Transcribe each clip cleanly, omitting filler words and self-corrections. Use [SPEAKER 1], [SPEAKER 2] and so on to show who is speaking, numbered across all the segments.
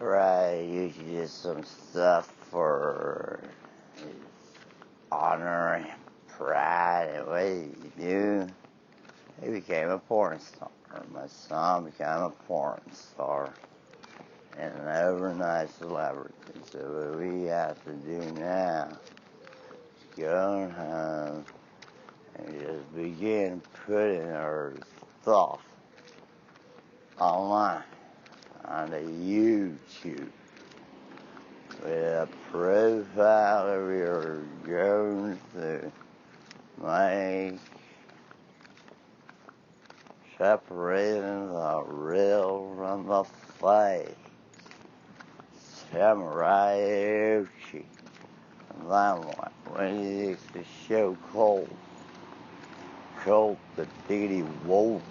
[SPEAKER 1] Right, Yucci did some stuff for his honor and pride and what did he do? He became a porn star. My son became a porn star and an overnight celebrity. So what we have to do now is go home and just begin putting our stuff online on the YouTube with a profile that we are going to make, separating the real from the fake. Samurai Yucci. That one, when he used to show Colt the diggity wolf.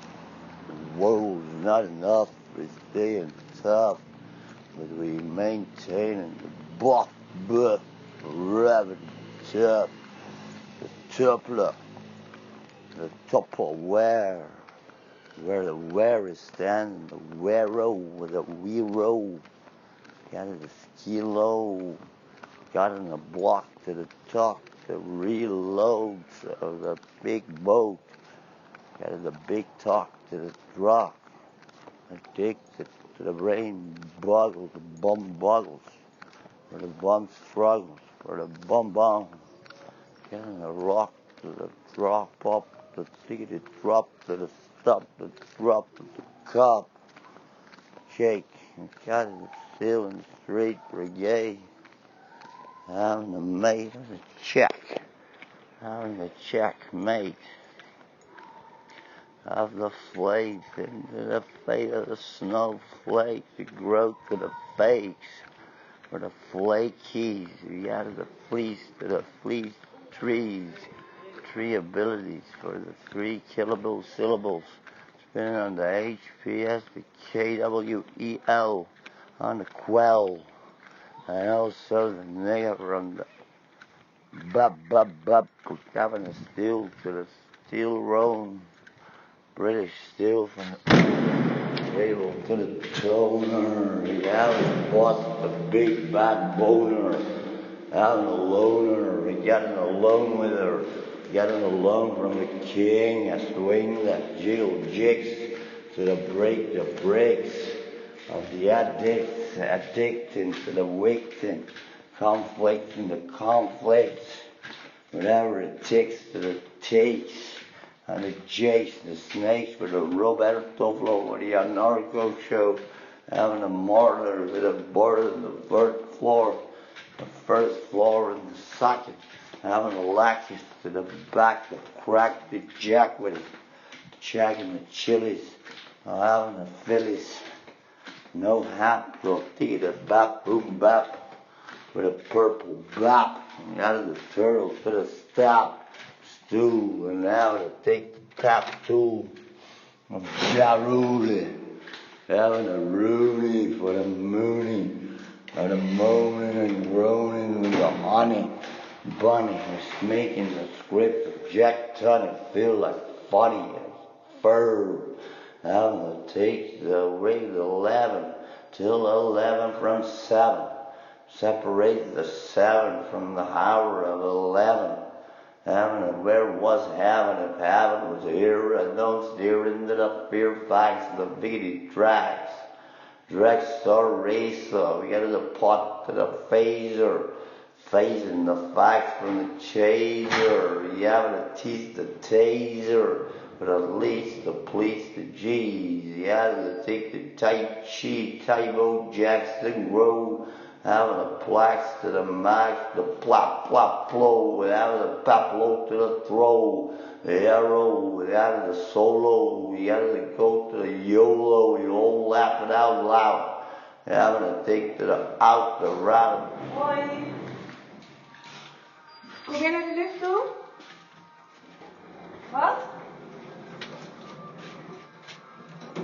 [SPEAKER 1] The world's not enough, it's being tough, but we maintaining the buff, rabbit tough, the tupler, the Tupperware, where the wear is standing, the wear-o with a we-roll, got it a kilo, got in the block to the tuck, the reload of the big boat, got in the big talk to the rock, addicted to the brain boggles, the bum boggles, where the bum struggles, where the bum bombs, getting the rock to the drop up, the ticket drop to the stop, the drop to the cup, shake, and got it still in the street brigade, having the mate of the check, having the checkmate of the flakes into the fate of the snowflakes, the growth of the fakes, for the flakies, we out of the fleece to the fleece trees, tree abilities for the 3 killable syllables, spinning on the HPS, the KWEL, on the quell, and also the nigger from the bub, having the steel to the steel roan, British steel from the table to the toner. We haven't bought the big bad boner. Having a loner. We getting alone with her. Getting a loan from the king. A swing that jiggle jigs to the break the breaks of the addicts. Addicting to the victim. Conflicting the conflicts. Whatever it takes to the takes. And the jakes, the snakes with the Roberto Flo, with the anarcho show, having a martyr with a border in the first floor and the second, having a latches to the back, the crack, the jack with it, jacking the chilies, having the Phillies, no hat, roti, the bap, boom bap, with a purple bap, and out of the turtle to the stop. Stool, and now to take the tap tool of Jaruli, having a Rooney for the mooning, and the moaning and groaning with the honey bunny, is making the script of Jack Tunney feel like funny and fur, having to take the rate 11 till 11 from 7, separate the 7 from the hour of 11. Heaven and where was heaven if heaven was here, and don't steer into the fear facts of the biggity tracks. Drexler racer, we get the pot to the phaser, phasing the facts from the chaser. You having to teach the taser, but at least the police the G's. You having to take the tight sheet, Tybo Jackson Road. Having the plaques to the max, the plop, flow, having the paplo to the throw, the arrow, having the solo, you having to go to the YOLO, you all laughing out loud, having to take to the out, the round.
[SPEAKER 2] Hoi. Kom je naar de lift toe? Wat?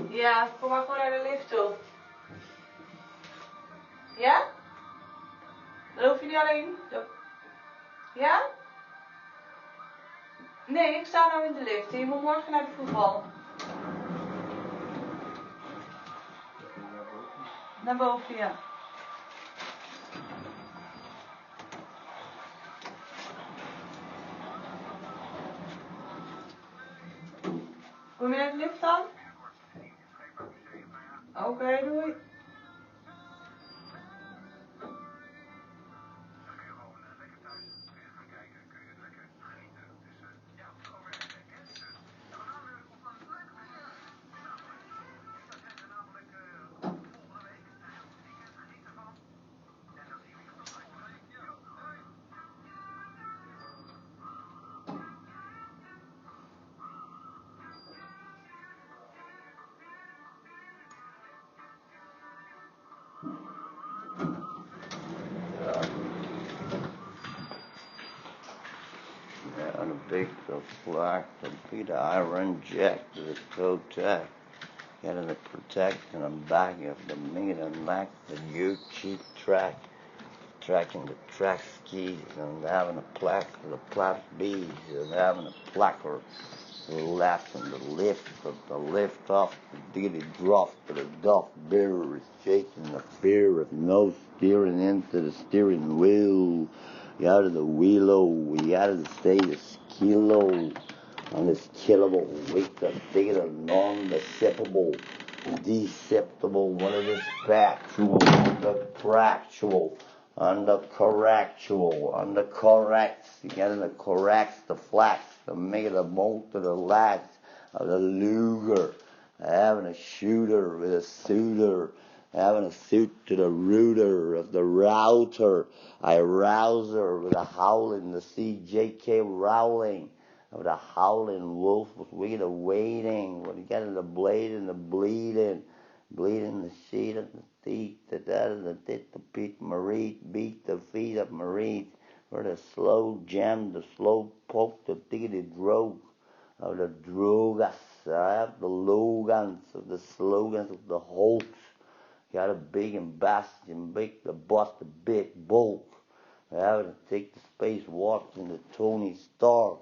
[SPEAKER 2] Ja, kom maar gewoon naar de lift toe. Ja? Dan hoef je niet alleen. Ja? Nee, ik sta nou in de lift. Je moet morgen naar de voetbal. Naar boven, ja. je naar de lift dan? Oké, doei.
[SPEAKER 1] Yeah, and a big the black, the big iron jack to the toe tag. Getting the protect and the back of the meat and back the Yucci track. Tracking the track skis and having a plaque for the plat bees and having a placard to the left and the lift of the lift off the diggy drop to the duff beer is shaking the fear of no steering into the steering wheel. You out of the wheelo, we out of the state of kilo on this killable weight the bigger the non-deceptible, deceptible, one of this factual, the fractual. On the correctual, on the corrects, you get the corrects, the flats, the make the bolt to the lads of the Luger, having a shooter with a suitor, having a suit to the rooter of the router, I rouser with a howling, the CJK Rowling of the howling wolf with wicked waiting, when you get the blade and the bleeding the sheet of the teeth, the dead of the tit, the beat Marie, beat the feet of Marie, for the slow jam, the slow poke, the diggity drogue of the drogas, I have the logans of the slogans of the Hulks, got a big and bastion, big the bust, the big bulk, I have to take the space walk in the Tony Stark,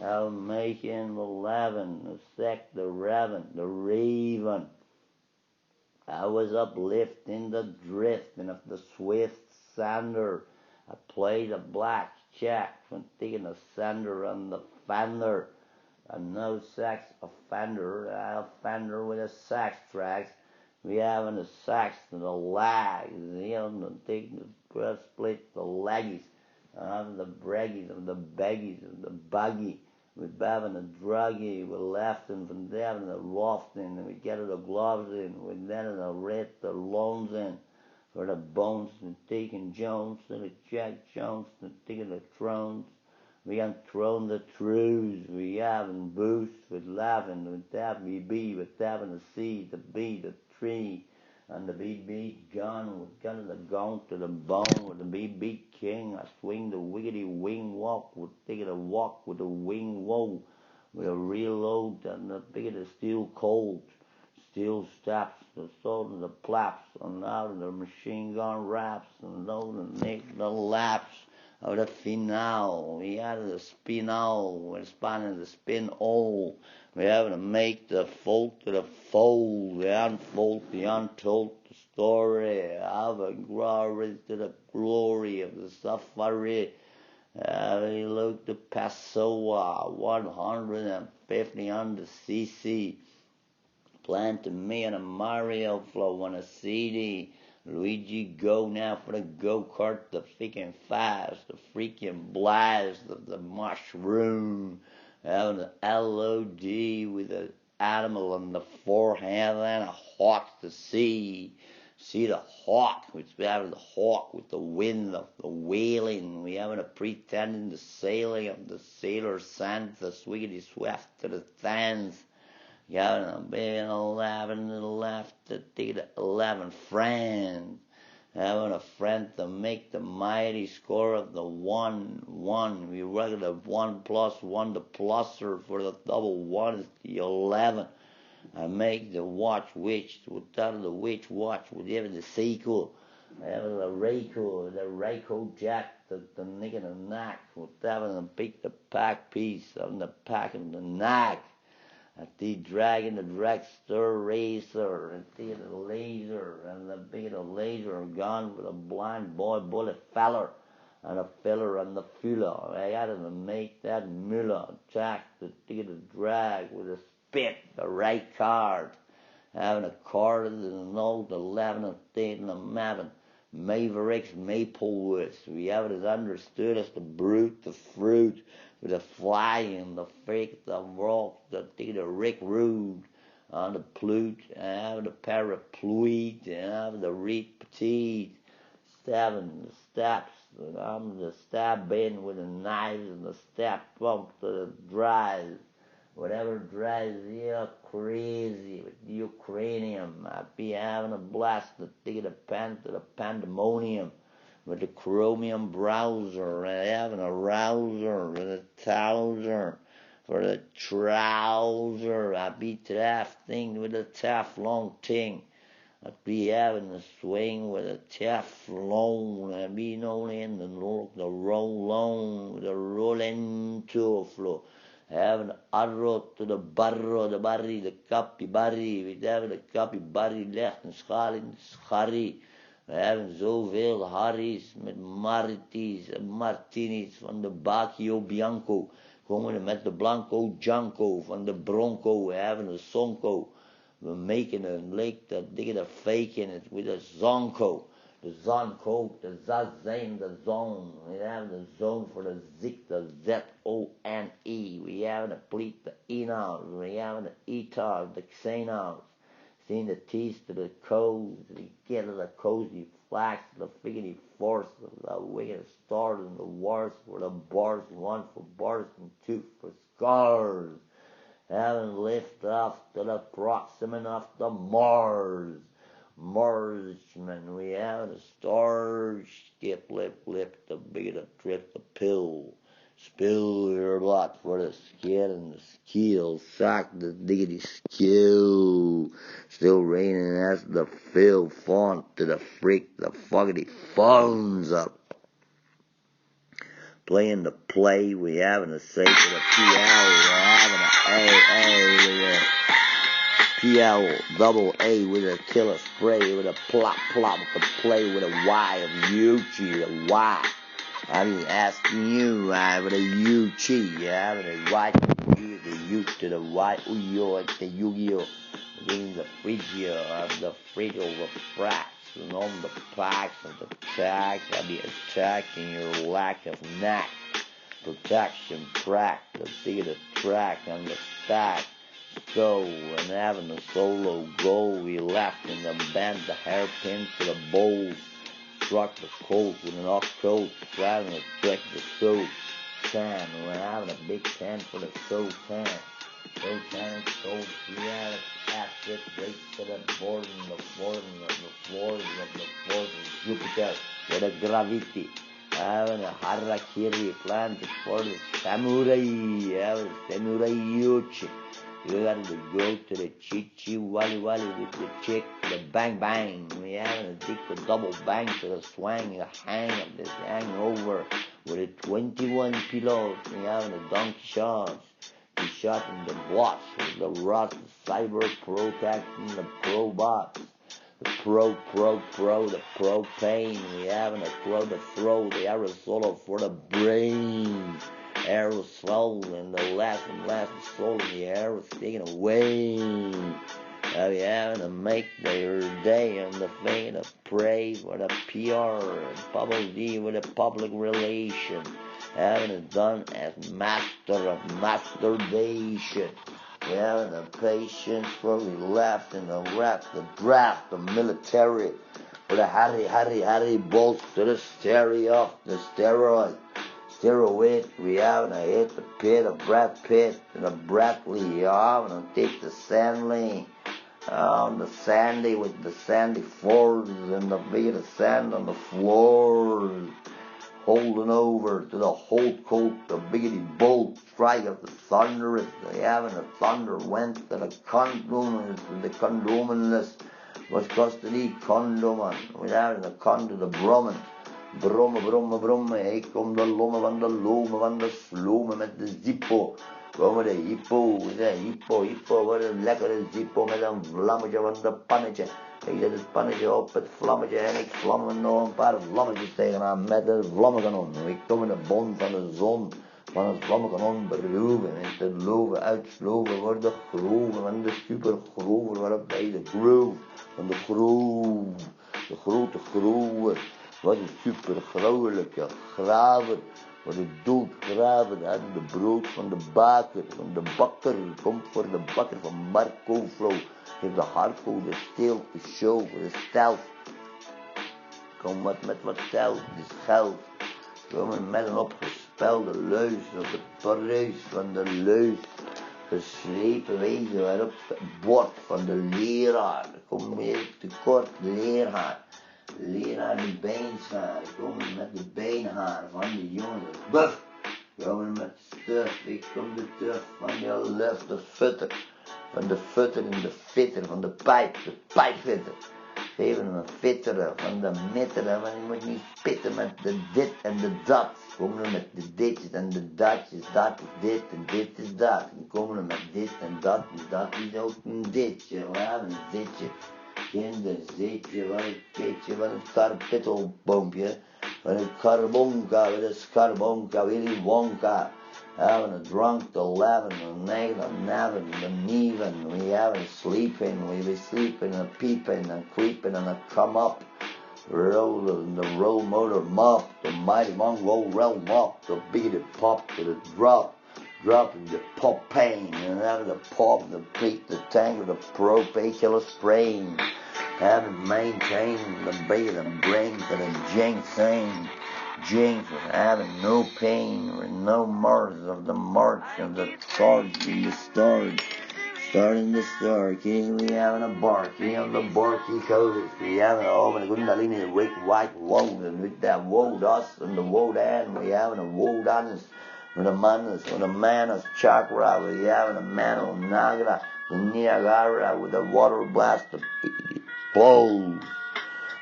[SPEAKER 1] I'll make in the Levin, the Sec, the Raven, the Raven, I was uplifting the drifting of the swift sander. I played a black jack from taking a sander on the fender. A no sax offender, a fender with a sax tracks. We having a sax to the lags, taking the press split the leggies, the braggies of the baggies of the buggy. We're having a druggie, we're laughing from there and the lofting, and we get the gloves in, we're then the red, the loans in, for the bones, and taking Jones, and the Jack Jones, and taking the thrones. We unthrown the truths, we having boost, with laughing, with that we be, with having the seed, the bee, the tree, and the BB gun, with gun the gone to the bone, with the BB king, I swing the wiggity wing walk, with taking a walk with the wing woe, with a reload, and the bigger the steel cold, steel straps, the sword and the plaps, and out of the machine gun raps, and load and nick the laps of the finale, we had the spinal, we're spanning the spin all. We're having to make the fold to the fold, the unfold, the untold the story, of a glory to the glory of the safari. We look to Passoa, 150 under CC. Plan to me on a Mario flow on a CD. Luigi go now for the go-kart, the freaking fast, the freaking blast of the mushroom. Having an LOD with an animal on the forehead and a hawk to see. See the hawk, which we having the hawk with the wind of the wailing. We having a pretending the sailing of the sailor sands, the swiggity swift to the sands. Having a big 11 to the left to take the 11 friends. Having a friend to make the mighty score of the 1-1. We reckon the 1 plus 1, the pluser for the double 1 is the 11. I make the watch witch, without the witch watch, with even the sequel. I have the Rayco Jack, the nick and the knack, without the pick the pack piece on the pack of the knack. At the dragon, the dragster racer, and the laser, and the big laser gun with a blind boy bullet feller, and a feller and the fuller. I got to make that Müller attack the drag with a spit, the right card. Having a card in the note, 11 and 13 and 11. Mavericks, Maplewoods. We have it understood as the brute, the fruit, with the flying, the fake, the rock, the Rick Rude, on the plute, and the parapluie, and the reed petite, stabbing the steps, the stab in with the knives and the stab bump to the drive. Whatever drives you crazy with Ukrainian, I'd be having a blast to take the pen to the pandemonium with the chromium browser and having a rouser with a trouser for the trouser. I'd be drafting with a Teflon thing. I'd be having a swing with a Teflon. I'd be only in the roll on, the rolling to flow. Having the arrow to the barro, the barry, the capybari. We having the capybari left en schaal in scharrie. We hebben zoveel harries met maritis en martinis van de Bacchio Bianco. Komen we met de Blanco Janko van de Bronco. We hebben de Sonko. We making a lake that they get faking it with a Zonko. The Zonko, the Zazane, the zone. We have the zone for the Zik, the Z-O-N-E. We have the pleat, the Enos. We have the Etos, the Xenos. Seen the T's to the Co's, the get of the cozy flax, the figgity force, the wicked stars and the wars for the bars, one for bars and two for scars. Having lift off to the proximate of the Mars. Marsman, we have the stars, skip, lip, the bigger the trip, the pill. Spill your blood for the skin and the skill. Sack the diggity skill. Still raining as the fill font to the freak, the fuckity phones up. Playing the play, we having a say to the PL, we're having a PL, double A with a killer spray, with a plop, with the play with a Y of Yucci, the Y. I mean, asking you, with a Yucci, yeah, with a Y to U, the U to the Y, Uyo, like the Yu-Gi-Oh, getting the Frigio, the Frigo, the Frax, and on the packs of the tax, I be attacking your lack of knack, protection, track, the bigger track, and the stack. So, and having a solo goal, we left in the bend, the hairpin to the bowls. Struck the colt with an off coat, driving a trick the soap can. We're having a big can for the soap can. So can, so we had a asset right to the board and the floor of Jupiter with a gravity. Having a harakiri planted for the samurai, having a samurai Yucci. You got to go to the chichi wally with the chick, the bang bang. We having to take the double bang to the swang, the hang of this hangover with the 21 pillows. We having the donkey shots. We shot in the bots with the rust, the cyber protecting the pro bots. The pro, the propane. We having to throw the aerosol for the brain. Aerosol and the last soul in the air was taken away. We having to make their day and the thing to pray for the PR and Bubble D with the public relation. Having it done as master of masturbation. We having the patience for we left in the rap, the draft, the military. For the Harry bolts to the stereo, the steroid. Steroid, we having to hit the pit of Brad Pitt and the Bradley, having to take the Sandley on the sandy with the sandy floors and the bit of sand on the floors, holding over to the whole coat, the biggity bolt strike of the thunderous, they having the thunder went to the condominus was custody condoman, we having the condo the brummen. Bromme, ik kom de lomme van de slomen met de zippo. Komen de hippo, wat een lekkere zippo met een vlammetje van de pannetje. Ik zet het pannetje op het vlammetje en ik vlam er nog een paar vlammetjes tegenaan met het vlammenkanon. Ik kom in de bon van de zon, van het vlammen onberoven en te loven uitsloven worden geroven van de supergroever waarop hij de groove van de groove, de grote groever, wat een supergrouwelijke graver, wat een doodgraver uit de brood van de bakker, komt voor de bakker van Marco Flow, geeft de hardcore de stilte show voor de stealth, kom met wat geld, is geld. Komen met een opgespelde leus op het pareus van de leus. Geslepen wezen waarop het bord van de leraar. Kom weer tekort, leraar. Leraar die beenshaar. Komen met de beenhaar van de jongens. Buff. Komen met stuf. Ik kom de terug van de lucht, de futter. Van de futter en de fitter. Van de pijpfitter. Geef hem een fitteren van de mitteren, want je moet niet spitten met de dit en de dat. Komen we met de ditjes en de datjes, dat is dit en dit is dat. En komen we met dit en dat is ook een ditje. We hebben een ditje, kinderzitje, wat een pitje, wat een karpittelboompje. Wat een carbonca, wat een scarbonca, Willy Wonka. Having a drunk to 11, a night, a napping, a neven, we having sleeping, we be sleeping, a peeping, and creeping, and a come up, rolling the roll motor mop, the mighty Mongol realm mop, the beat it pop to the dropping the pop pain, and having the pop, the beat, the tangle, the propane killer sprain, having maintained the beat and brain to the ginseng. James was having no pain with no marks of the march of the charge in the start. Starting the start, king, we having a barky on the barky coast. We having a and couldn't lean in the white woad and with that woad us and the woad and we having a woad on us with a man of chakra, we having a man of Nagra, the Niagara with a water blast of blows.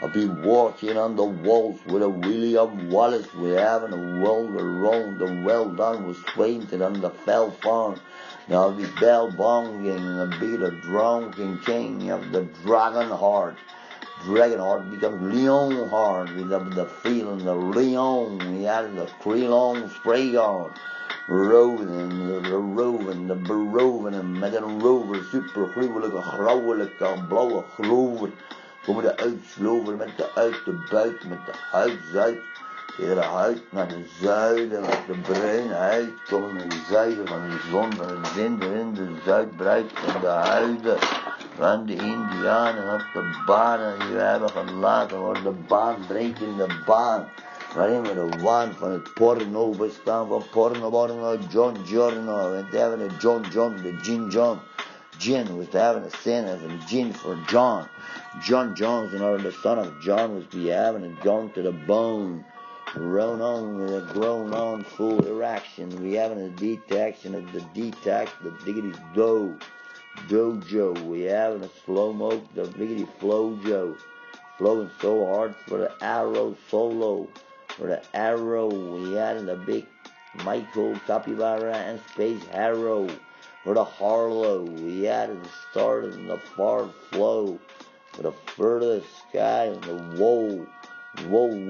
[SPEAKER 1] I'll be walking on the walls with a William Wallace. We're having a well around the well done was painted on the fell farm. Now I'll be bell bonging and a beat of drunken king of the dragon heart. Dragon heart becomes Leon heart with the feeling the Leon. We had the Creelon spray on. Roving, the beroving, and met een rover, super gruwelijke, grauwelijke, blauwe groever. Komen de uitslover met de uit de buit, met de huid zuid. Tegen de huid naar de zuiden, met de bruine huid. Komen we de zuiden van de zon, van de zinder in de zuidbruid en de huiden van de Indianen op de banen die we hebben gelaten. Waar de baan breekt in de baan. Waarin we de waan van het porno bestaan, van porno, John Giorno. We hebben de John, de Gin John. Gin was having a sin as in gin for John. John Jones, in order the son of John, was be having it gone to the bone. Grown on with a grown on full erection. We having a detection of the detax, the diggity dojo. We having a slow-mo, the diggity flojo. Flowing so hard for the arrow solo. For the arrow, we had the big Michael Capybara and Space Harrow. For the Harlow, we had the start in the far flow. For the furthest sky and the woe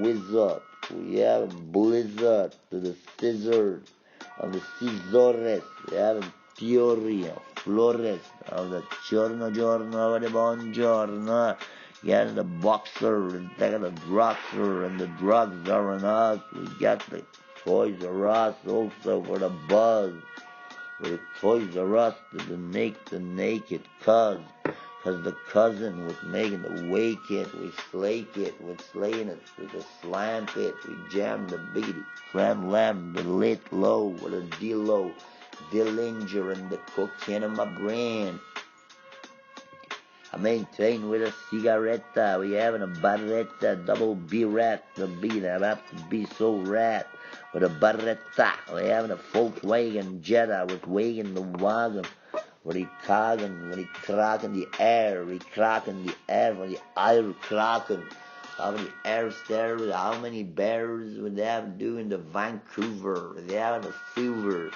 [SPEAKER 1] wizard. We have a blizzard to the scissors of the scissores. We have a theory of flores of the giorno of the buongiorno. You got the boxer and the drugster and the drugs are on us. We got the Toys R Us also for the buzz. For the Toys R Us to the naked cuz. Cause the cousin was making the wake it, we slake it, we slaying it with the slam pit, we jammed the beat, cram lamb, the lit low, with a D-low, Dillinger and the cocaine in my brain. I maintain with a cigaretta, we having a barretta, double B-rat, the beat, I'm about to be so rat. With a barretta, we having a Volkswagen Jetta, with wagon the wagon. Where he kraken, when he kraken the air, when the air kraken. How many air stairs, how many bears would they have to do in the Vancouver? Would they have a silver,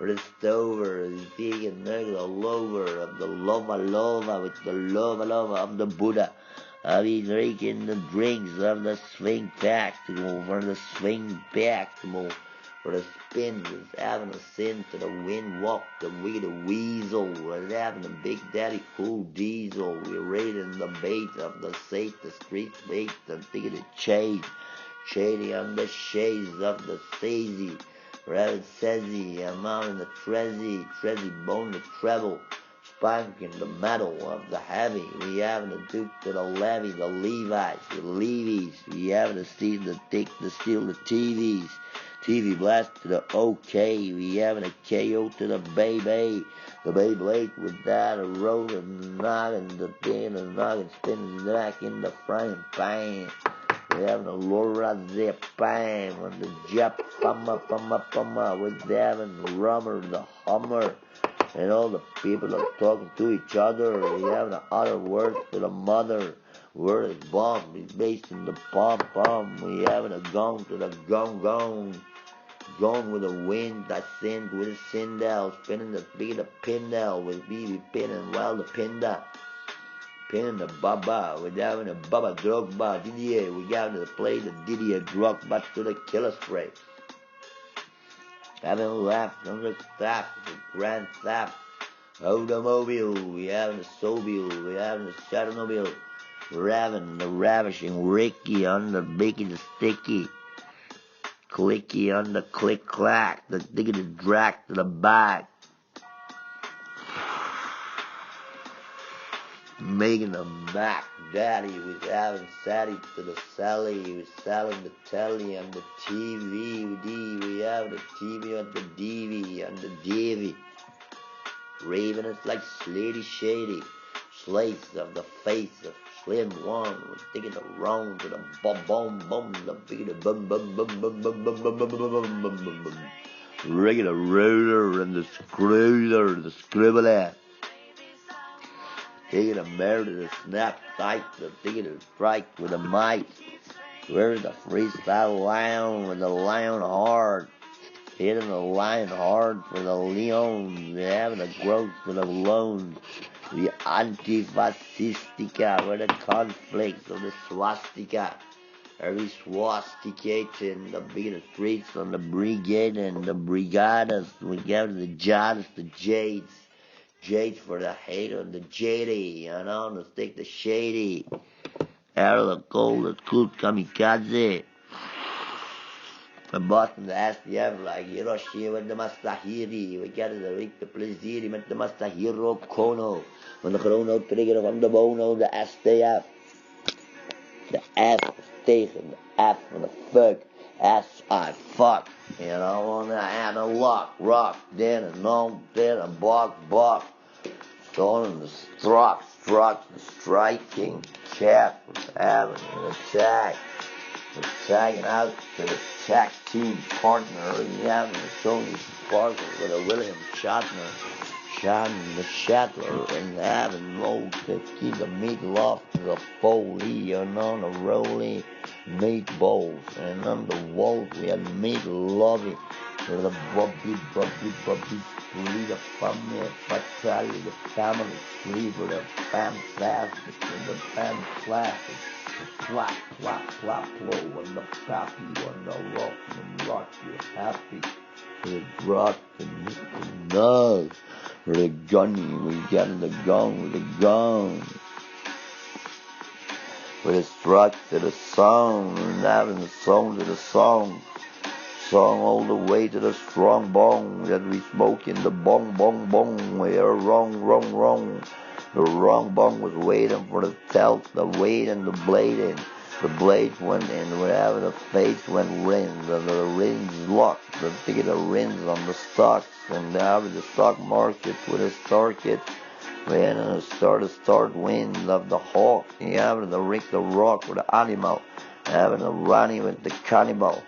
[SPEAKER 1] or the stover, the vegan the lover of the lova with the lova of the Buddha. I'll be drinking the drinks of the swing back to go for the swing back to go. for the spin, was having a sin to the wind walk, the wicked weasel, was having a big daddy cool diesel, we're raiding the bait of the safe, the street bait, the ticket shady on the shades of the Sazy, rabbit sazy, I'm out in the Trezzy bone the treble, spanking the metal of the heavy, we having the Duke to the levy, the Levi's, we having to steal the dick to steal the TVs. TV blast to the OK, we having a KO to the baby. The Beyblade with that a roll and noggin, the pin and noggin spinning back in the frying pan. We having a Laura zip bang on the Jap pumma with having the rummer, the Hummer, and all the people are talking to each other. We having the other words to the mother. Word is bomb, it's based in the pom. We having a gong to the gong. Gone with the wind, I sinned with a sindel, spinning the beat of pindel with BB pinning while the pinda. Pinning the baba, with having a baba drug bar, Didier, we got to play the Didier drug back to the killer spray. Having laughed on the theft, the grand theft, automobile, we having a Sobile, we having a Chernobyl, we're having the ravishing Ricky on the Bicky the Sticky. Clicky on the click clack, the diggity drac to the back. Making the Mac Daddy was having Saddy to the Sally, he was selling the telly on the TV. We have the TV on the DV, on the DV. Raven is like Slady Shady, slice of the face of Slim One was taking the wrong to the bum, the big bum. Regular roller and the screwler, the scribbler. Taking a mare to the snap tight, the taking a strike with a mic. Where's the freestyle lion with the lion hard? Hitting the lion hard for the Leon, having a growth for the loans. The anti-fascistica, where the conflicts of the swastika. Every swastikating the bigger streets on the brigade and the brigadas. We got the Johns, the Jades. Jades for the hate on the Jady. And on the stick the shady. Out of the cold, the cool kamikaze. The bottom the ass the ever like Hiroshi with the Mastahiri. We got the Rick the Pleziri with the Mastahiro Kono. When the chrono trigger van de bono, the STF. The F tegen, the F van the fuck. S-I fuck. You know, on the analog, rock, then and on, then and buck. Stone the struck, the striking, cat was having an attack. The tagging out to the tag team partner, and having a Tony Sparkle with a William Shatner. Shining the Shattler and having rolled to keep the meatloaf to the Foley and on the rolling meatballs and on the walls we had meat lovey for the bubby, free the family, fatality, the family, free for the fantastic and the fantastic, the flap, flow, and the happy, and the rock, you're happy, the rock, and the nose. For the gunny, we got the gun with the gun. For the struck to the song, and having the song to the song. Song all the way to the strong bong that we smoke in the bong. We are wrong. The wrong bong was waiting for the telt, the weight and the blading. The blade went in, we're having the face went rings, and the rings locked, the ticket of rings on the stocks, and having the stock market with a starket, we're having a start wind of the hawk, and having the Rick the Rock with the animal, having a Ronnie with the cannibal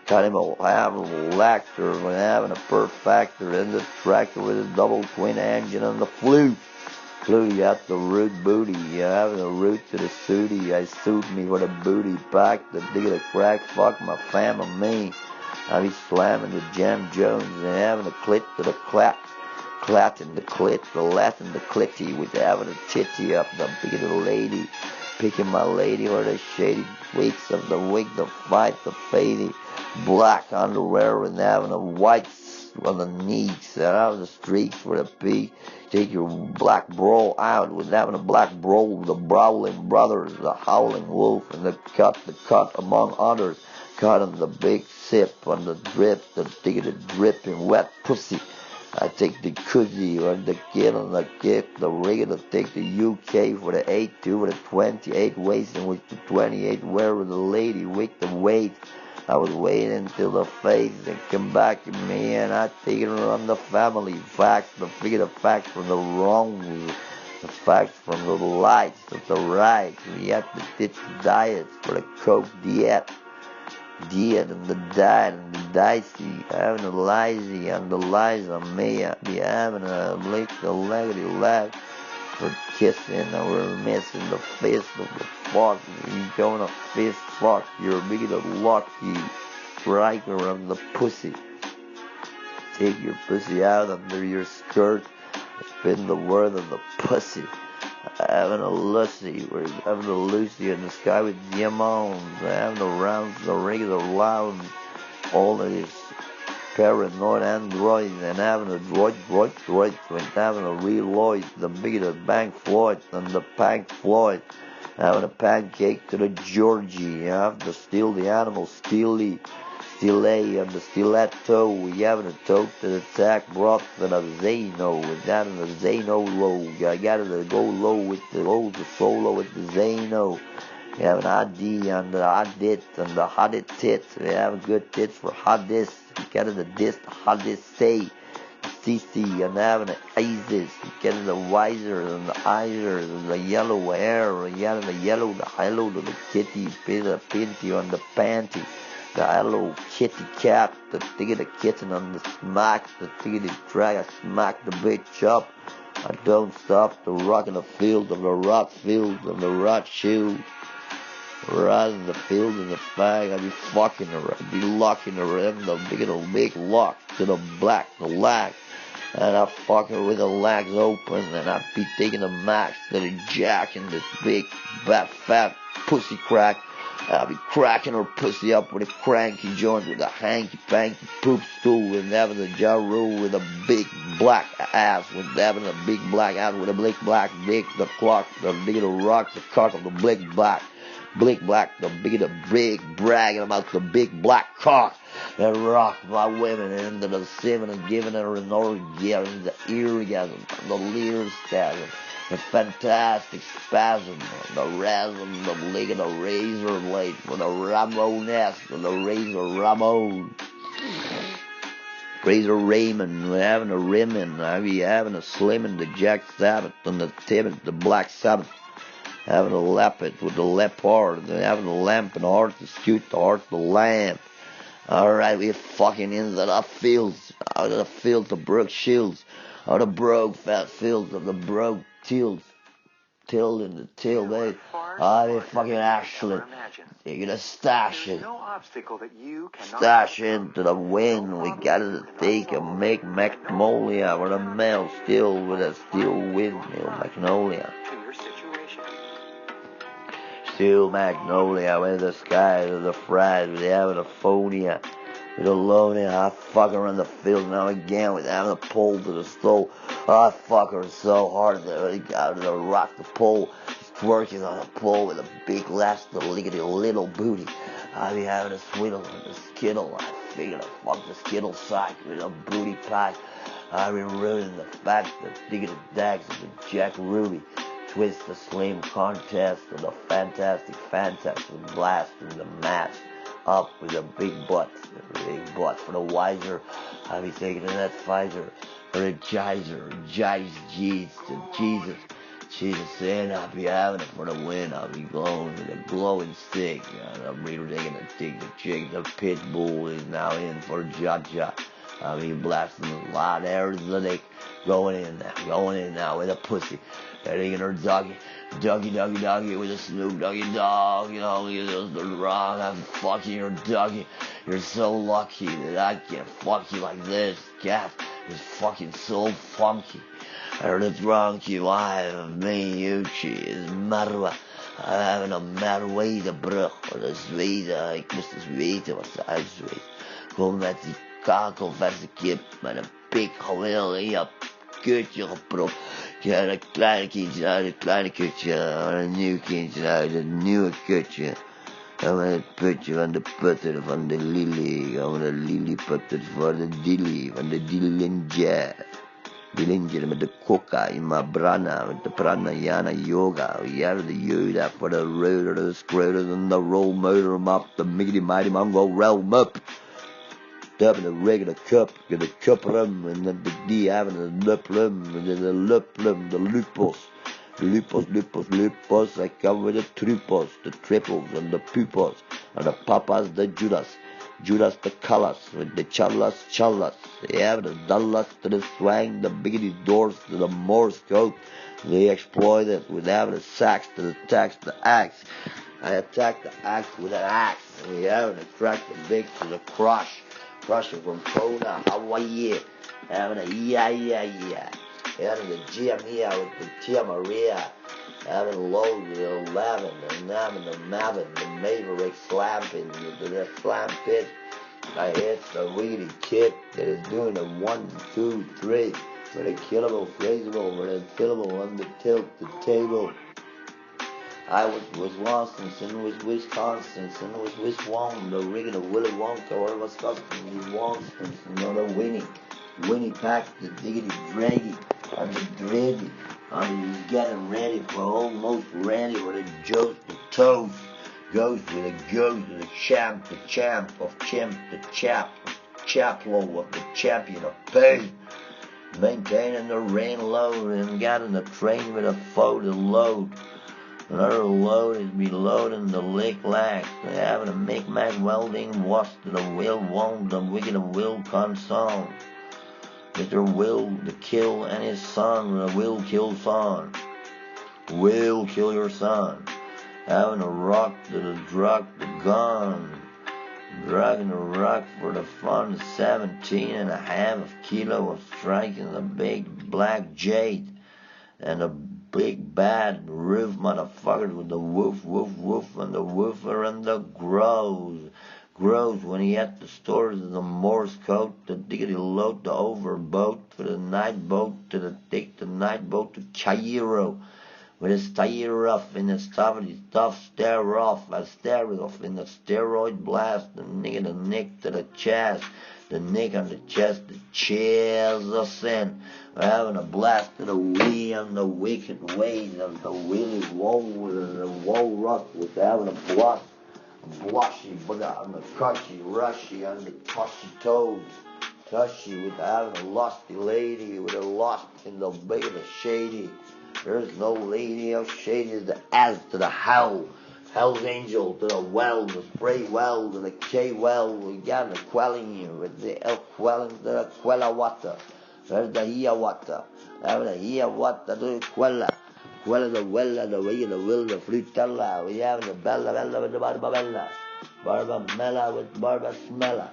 [SPEAKER 1] having a lactor, we're having a perfector, and the tractor with a double twin engine and the flute. You got the root booty, you having a root to the sooty, I suit me with a booty pack, the dig of the crack, fuck my fam and me. I be slamming the Jam Jones and having a clit to the clatting the clit, the Latin the clitty, with having a titty up, the big of the lady, picking my lady or the shady weeks of the wig, the fight, the fady, black underwear and having a white on the knees and having the streaks for the pee. Take your black bro out with having a black bro, the Brawling Brothers, the Howling Wolf, and the cut among others. Cut on the big sip, on the drip, the dripping wet pussy. I take the cookie or the kid on the kick, the regular take the UK for the 8-2 or the 28 waist in which the 28 where the lady with the weight. I was waiting till the face and come back to me and I take it on the family facts, the figure the facts from the wrong, the facts from the lights, of the right. We have to ditch the diet for the coke diet and the diet and the dicey, having a lazy and the lies on me. I be having a lick the leggedy leg for kissing and we're missing the fist of the fuck. You gonna fist fuck, you're big the lucky striker of the pussy. Take your pussy out under your skirt, spin the word of the pussy. Having a Lucy, we're having a Lucy in the sky with diamonds, having the rounds, the regular loud, all of this paranoid android, and having a droid, and having a real Lloyd, the bigger Bank Floyd, and the Pank Floyd, having a pancake to the Georgie, have to steal the animal, Steely, and the stiletto, we having a toast to the attack broth and a Zano, with that and the Zano low, I got to go low with the solo with the Zano. We have an ID and the Hadit and the Hadit tits. We have good tits for Hadis. We get the dis, the Hadis say. CC and having an ISIS. We get the wiser and the isers and the yellow hair. We have the yellow, the hello to the kitty, the pinty on the panty. The hello kitty cat, the thing of the kitten on the smack, the thing of the drag, I smack the bitch up. I don't stop the rock in the field of the rot field of the rot shoe. Right in the field in the fag, I'd be fucking her, I'd be locking her in the big lock to the black, the lag. And I'd fuck her with the legs open, and I'd be taking the max to the jack and this big, fat pussy crack. I'd be cracking her pussy up with a cranky joint with a hanky-panky poop stool and having a jar rule with a big black ass, with having a big black ass with a big black dick, the clock, the little rock, the cock of the big black, the big bragging about the big black cock that rocked my women into the seven and giving her an orgasm, the eargasm, the leer spasm, the fantastic spasm, the rasm, the leg of the razor blade, with the Ramonesque, and the razor Ramon. Razor Raymond, having a Rimmon, I be having a Slimming, the Jack Sabbath, and the Tibbet, the Black Sabbath. Having a leopard with the leopard, having a lamp and a heart to shoot the heart the lamp. Alright, we're fucking into the fields, out of the field of broke shields, out of broke fat fields of the broke tills, tilled in the till, they fucking actually, you're gonna stash it, stash into the wind, we gotta take a make magnolia, with a male still with a steel windmill magnolia. Still magnolia with the skies of the fried with having a phonia, with a lonia. I fuck her in the field now again with having a pole to the stove. I fuck her so hard that I got to rock the pole, twerking on the pole with a big lash to lickety little booty. I be having a swiddle with the skittle. I figured I fuck the skittle sack with a booty pack. I be ruining the fact that diggity dags of the Jack Ruby. Twist the slim contest and the fantastic blast in the mat up with a big butt for the wiser. I'll be taking that Pfizer or a Jizer, Jesus, and I'll be having it for the win. I'll be glowing with a glowing stick. And I'm really taking a tick, the chick, the pit bull is now in for Jaja. I'll be blasting a lot of aerosotic, going in now with a pussy. Taking her doggy with a Snoop Doggy dog, you know, you're wrong, I'm fucking your doggy. You're so lucky that I can fuck you like this, cat. It's fucking so funky. I heard it's wrong to you live of me, Yucci, is Marwa. Hebben een Merwedebrug, dat is Zweden, ik moest eens weten wat ze uitzweet. Gewoon met die kakelverse kip, met een pik gewoon in je kutje gepropt. Ja, een kleine kindje uit het kleine kutje, een nieuw kindje uit het nieuwe kutje. En met het putje van de putter van de lily, gaan we de lillyputter voor de dilly, van de dilinja. Dilinja met de coca in mijn brana, met de pranayana yoga. We have the yoda for the rooter, the scroter, and the roll motor em up, the mighty mighty mongo realm up. Having a regular cup, get a cup rum, and then the D having a lip rum, and then the lip rum, the lupus. Lupus, I come with the triples, the triples, and the pupils, and the papas, the Judas the colors, with the chalas, they have the Dallas to the swang, the biggity doors to the Morse code, they exploit it with having the sax to the tax, the axe. I attack the axe with an axe, and we have to crack the big to the crush from Kona, Hawaii, having a yeah. Having the gym here with the Tia Maria, having low with the 11, and having the Mavin, the Maverick slapping with the slam pit. I hit the wiggity kid that is doing a 1, 2, 3 with a killable, phraseable, with a killable on the tilt, the table. I was Wisconsin, and was Wisconsin, and was Wisconsin, the rigging of Willy Wonka, or Wisconsin, the Wonston, and the Winnie Pack, the diggity draggy. And the dready, and he's getting ready for almost ready with a joke, the toast, goes with a ghost, the champ of chimp, the chaplow of the champion of pain, maintaining the rain load, and getting the train with a photo load. Another load is reloading the lick lack, having a Mi'kmaq welding, wash to the will, won't, the wicked will console. Mr. Will the kill and his son, the will kill son. Will kill your son. Having a rock to the drug, the gun. Dragging a rock for the fun, 17.5 kilo of striking the big black jade. And the big bad roof motherfuckers with the woof, and the woofer and the grows when he had the stores of the Morse code, the diggity load, the overboat for the night boat to take the night boat to Cairo with his tire off in the stuff stare off in the steroid blast, the nick to the chest, the nick on the chest, the chairs of sin. We're having a blast to the wee on the wicked ways of the willy woe and the woe rock with having a blast. Blushy, bugger on the crushy, rushy, on the tushy toes. Tushy with having a lusty lady, with a lust in the big of the shady. There's no lady how shady as the as to the hell. Hell's angel to the well, the spray well, to the K well. We got the quelling here with the el quelling to the quella water. There's the hiawata. Having the hiawata to the quella. Quella the wella, the way, the will, the frutella. We have the bella with the barbabella. Barbamella with barba smella.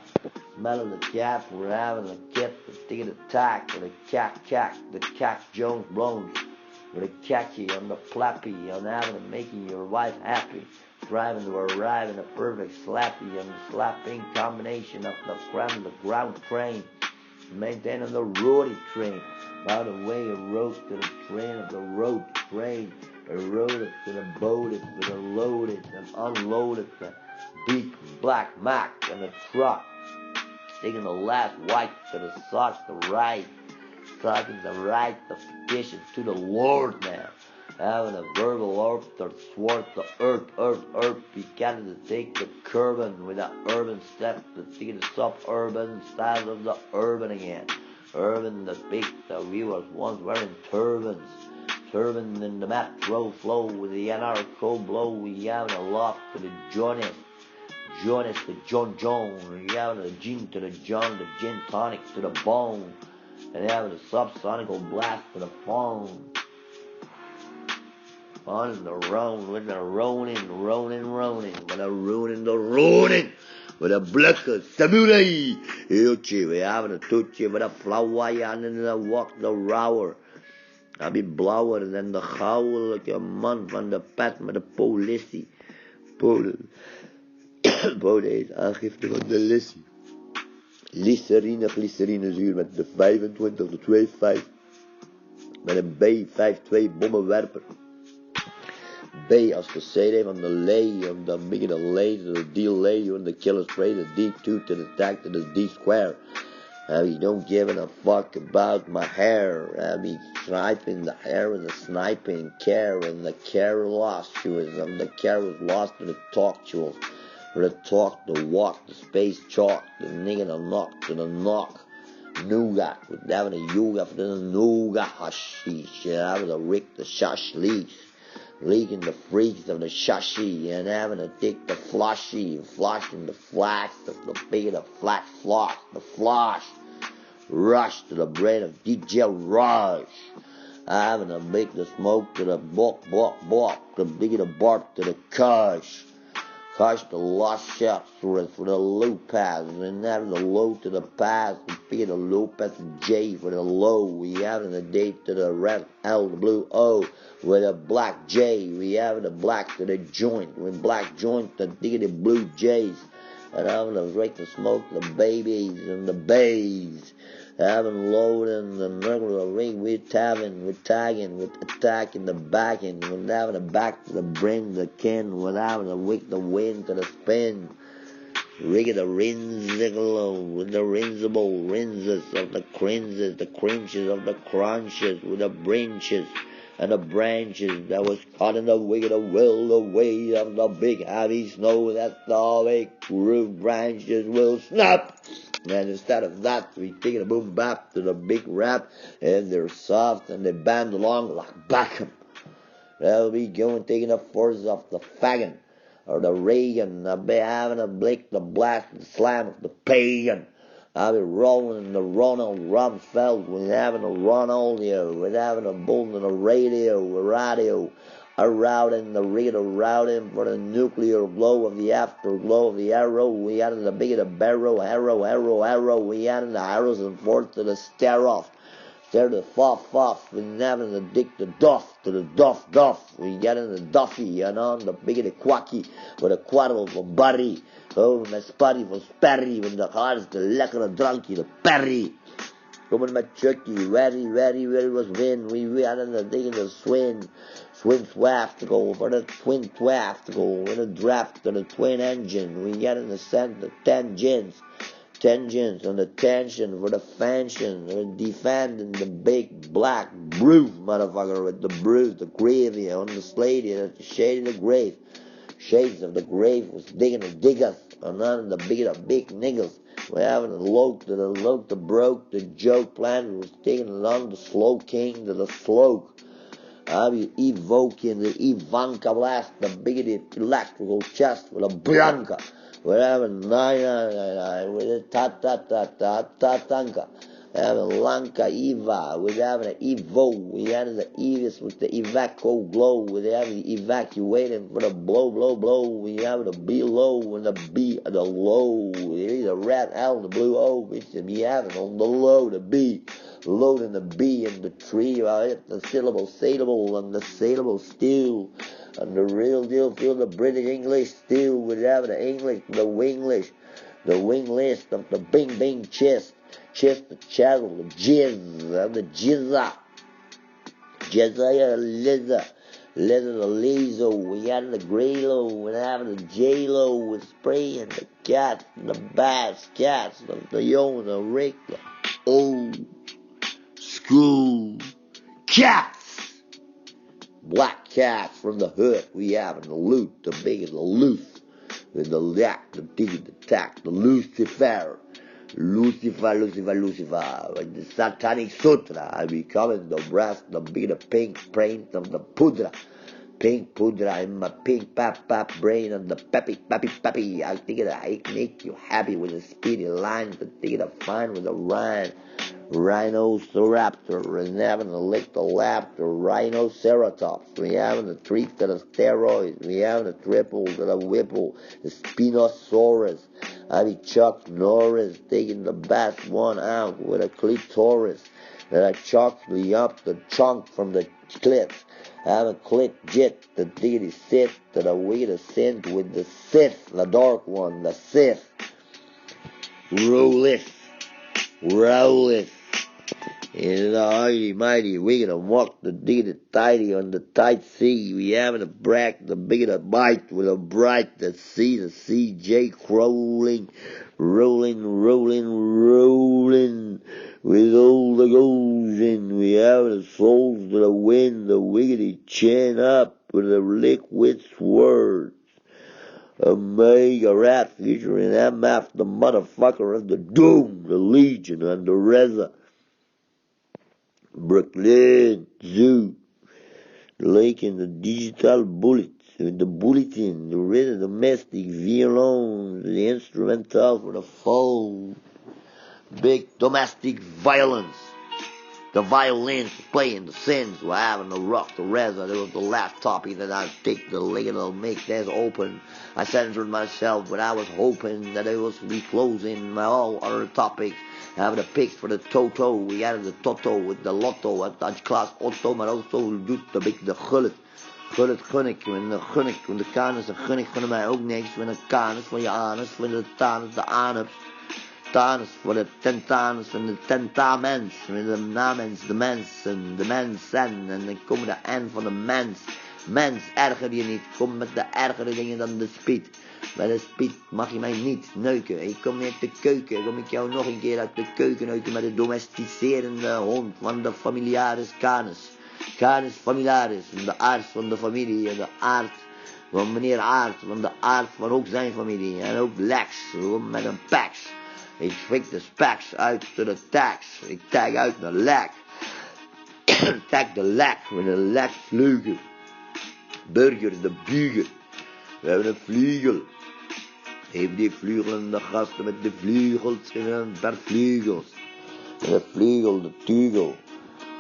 [SPEAKER 1] Smell of the cap, we're having the kip, the ticket attack, with the cack, the cack Jones blows. With a khaki on the plappy, on having and making your wife happy. Striving to arrive in a perfect slappy and the slapping combination of the ground train. Maintaining the roadie train. By the way, a road to the train of the road train. A road to the boated, with a loaded and unloaded, the big black Mac and the truck. Taking the last white to the socks to right. Talking the right of petition to the Lord now. Having a verbal oath to thwart the earth. Beginning to take the curban with an urban step to see the suburban style of the urban again. Urban the big that we was once wearing turbans. Turban in the metro flow with the anarcho blow. We having a loft to the Jonas to John Jones. We having a gin to the John, the gin tonic to the bone. And having a subsonical blast to the phone. On the road with the rolling, with a ruining, with a black samurai. Yucci, we having a Tucci with a flower and in the walk the rower. Hij be blauwer dan de goudelijke man van de pad met de politie. Bode is aangifte van de lissie. Glycerinezuur met de 25 de 25. Met een B-52 bommenwerper. B als de CD van de lay, om de bigger the lay, to the D lay, on the killer spray, the D2 to the attack to the D square. I mean, don't give a fuck about my hair. I mean, sniping the hair and the sniping care, and the care lost to us, and the care was lost to the talk to us. For the talk, the walk, the space chalk, the nigga, the knock, to the knock. Nougat, with having a yoga for the nougat hashish, and having a Rick the shush leash. Leaking the freaks of the shushy, and having a dick the flushy, and flushing the flash, the big, the flash, floss, the flush. Rush to the brain of DJ Rush. Having a big the smoke to the balk, the big the bark to the cush. Cush the lost shots for the low pass, and having the low to the pass, the big the low pass the J for the low. We having the date to the red L, the blue O, with a black J. We having the black to the joint, with black joint the diggity blue J's. And having the break the smoke, the babies and the bays. Having loading the regular ring, we're tagging, with attacking the back end, with having the back to the brim, the kin, with having the wick, the wind to the spin. Rig the rinsicle, with the rinsible, rinses of the cringes, the cringes of the crunches, with the branches and the branches that was caught in the wig of the will, the way of the big heavy snow that the big root branches will snap. And instead of that, we take a boom bap to the big rap, and they're soft and they band along like Beckham. They'll be going taking the force off the faggot, or the Reagan, I'll be having a blick, the blast, the slam of the pagan. I'll be rolling in the Ronald Rumsfeld, we're having a Ronaldo, we're having a bull in the radio, routing the reader, routing for the nuclear glow of the afterglow of the arrow. We had the big of the barrow, arrow. We had the arrows and forth to the stare off. Stare to the fuff. We having the dick, the duff to the duff. We got in the duffy and on the big of the quacky with a quarrel for buddy. Oh, my spuddy for sperry when the heart's the lekker drunky, the perry. Coming my chucky, very was win. We had in the thing in the swing swaft to go for the twin twaft to go in a draft to the twin engine. We got in the center 10 gins on the tension for the fansion. We're defending the big black brew, motherfucker, with the brew, the gravy on the slate at the shade of the grave. Shades of the grave was digging the diggers, and none of the big niggas. We're having a load to broke, the joke plan was taking along the slow king to the sloke. I'll be evoking the Ivanka blast, the bigoted electrical chest with a Blanca. We're having 999 with a ta-ta-ta-ta-ta-tanka. We're having Lanka Eva, we're having an Evo, we're having the Evis with the Evaco glow, we're having the evacuating for the blow, we're having the B low and the B, the low, the red L, the blue O, which we having on the low, the B. Loading the B in the tree, I hit the syllable and the syllable still. And the real deal, feel the British English still, without the English, the winglish, the wing list of the bing chest, the chattel, the jizz, and the jizza, lizza, the lazo, we had the graylo, we having the J-lo, with spray and the cats, the bats, cats, the yo, the Rick, the old school cats. Black cats from the hood, we having the loot, the big and the loose, with the lack, the dig, the tack, the Lucifer, with the satanic sutra, I becoming the brass, the big, the pink print of the pudra in my pink pap brain and the peppy, I think it I make you happy with the speedy lines, the thing I find with the rhyme. Rhinoceraptor, and having the lick the laughter, Rhinoceratops, we having the treat to the steroids, we having the triple to the whipple, the Spinosaurus, I be Chuck Norris taking the best one out with a clitoris, that I chalked me up the trunk from the cliff. I'm a cliff jet, the deity Sith, that I wait a scent with the Sith, the dark one, the Sith. Rolleth, in the mighty, mighty, we gonna walk the deity tidy on the tight sea. We having a brack, the big of the bite with a bright, the CJ rolling, with all the goals in. We have the souls to the wind, the wiggity chin up with the liquid swords. A mega rat featuring MF, the motherfucker of the Doom, the Legion, and the Reza. Brooklyn Zoo, the lake and the digital bullets, the bulletin, the red domestic violons, the instrumental for the full big domestic violence. The violins playing the sins, we're having the rock, the reza, there was the laptop that I take the little make that open. I censored myself, but I was hoping that it was be closing my all other topics. Having the picks for the Toto, we had the Toto with the Lotto, at Dutch class Otto, maar ook zo doet de big de gullet. Gunnik, en de kanus, de gunnik van mij ook niks, van de kanus, van je anus, van de tanus, de anus. Tanus voor de tentanus van de tentamens, met de namens, de mens en de mensen, en dan komen de N van de mens. Mens, erger je niet, kom met de ergere dingen dan de spied. Bij de spied mag je mij niet neuken. Ik kom uit de keuken, kom ik jou nog een keer uit de keuken uit met de domesticerende hond van de familiaris Canis. Canis familiaris, de aard van de familie en de aard van meneer Aard, van de aard van ook zijn familie. En ook Lex, met een pax. Ik fik de specs uit de tax. Ik tag uit de lek. Tag de lek met een lekvleugel. Burger, de buger. We hebben een vleugel. Geef die vleugelende gasten met de vleugels en per vleugels. Met de vleugel, de tugel.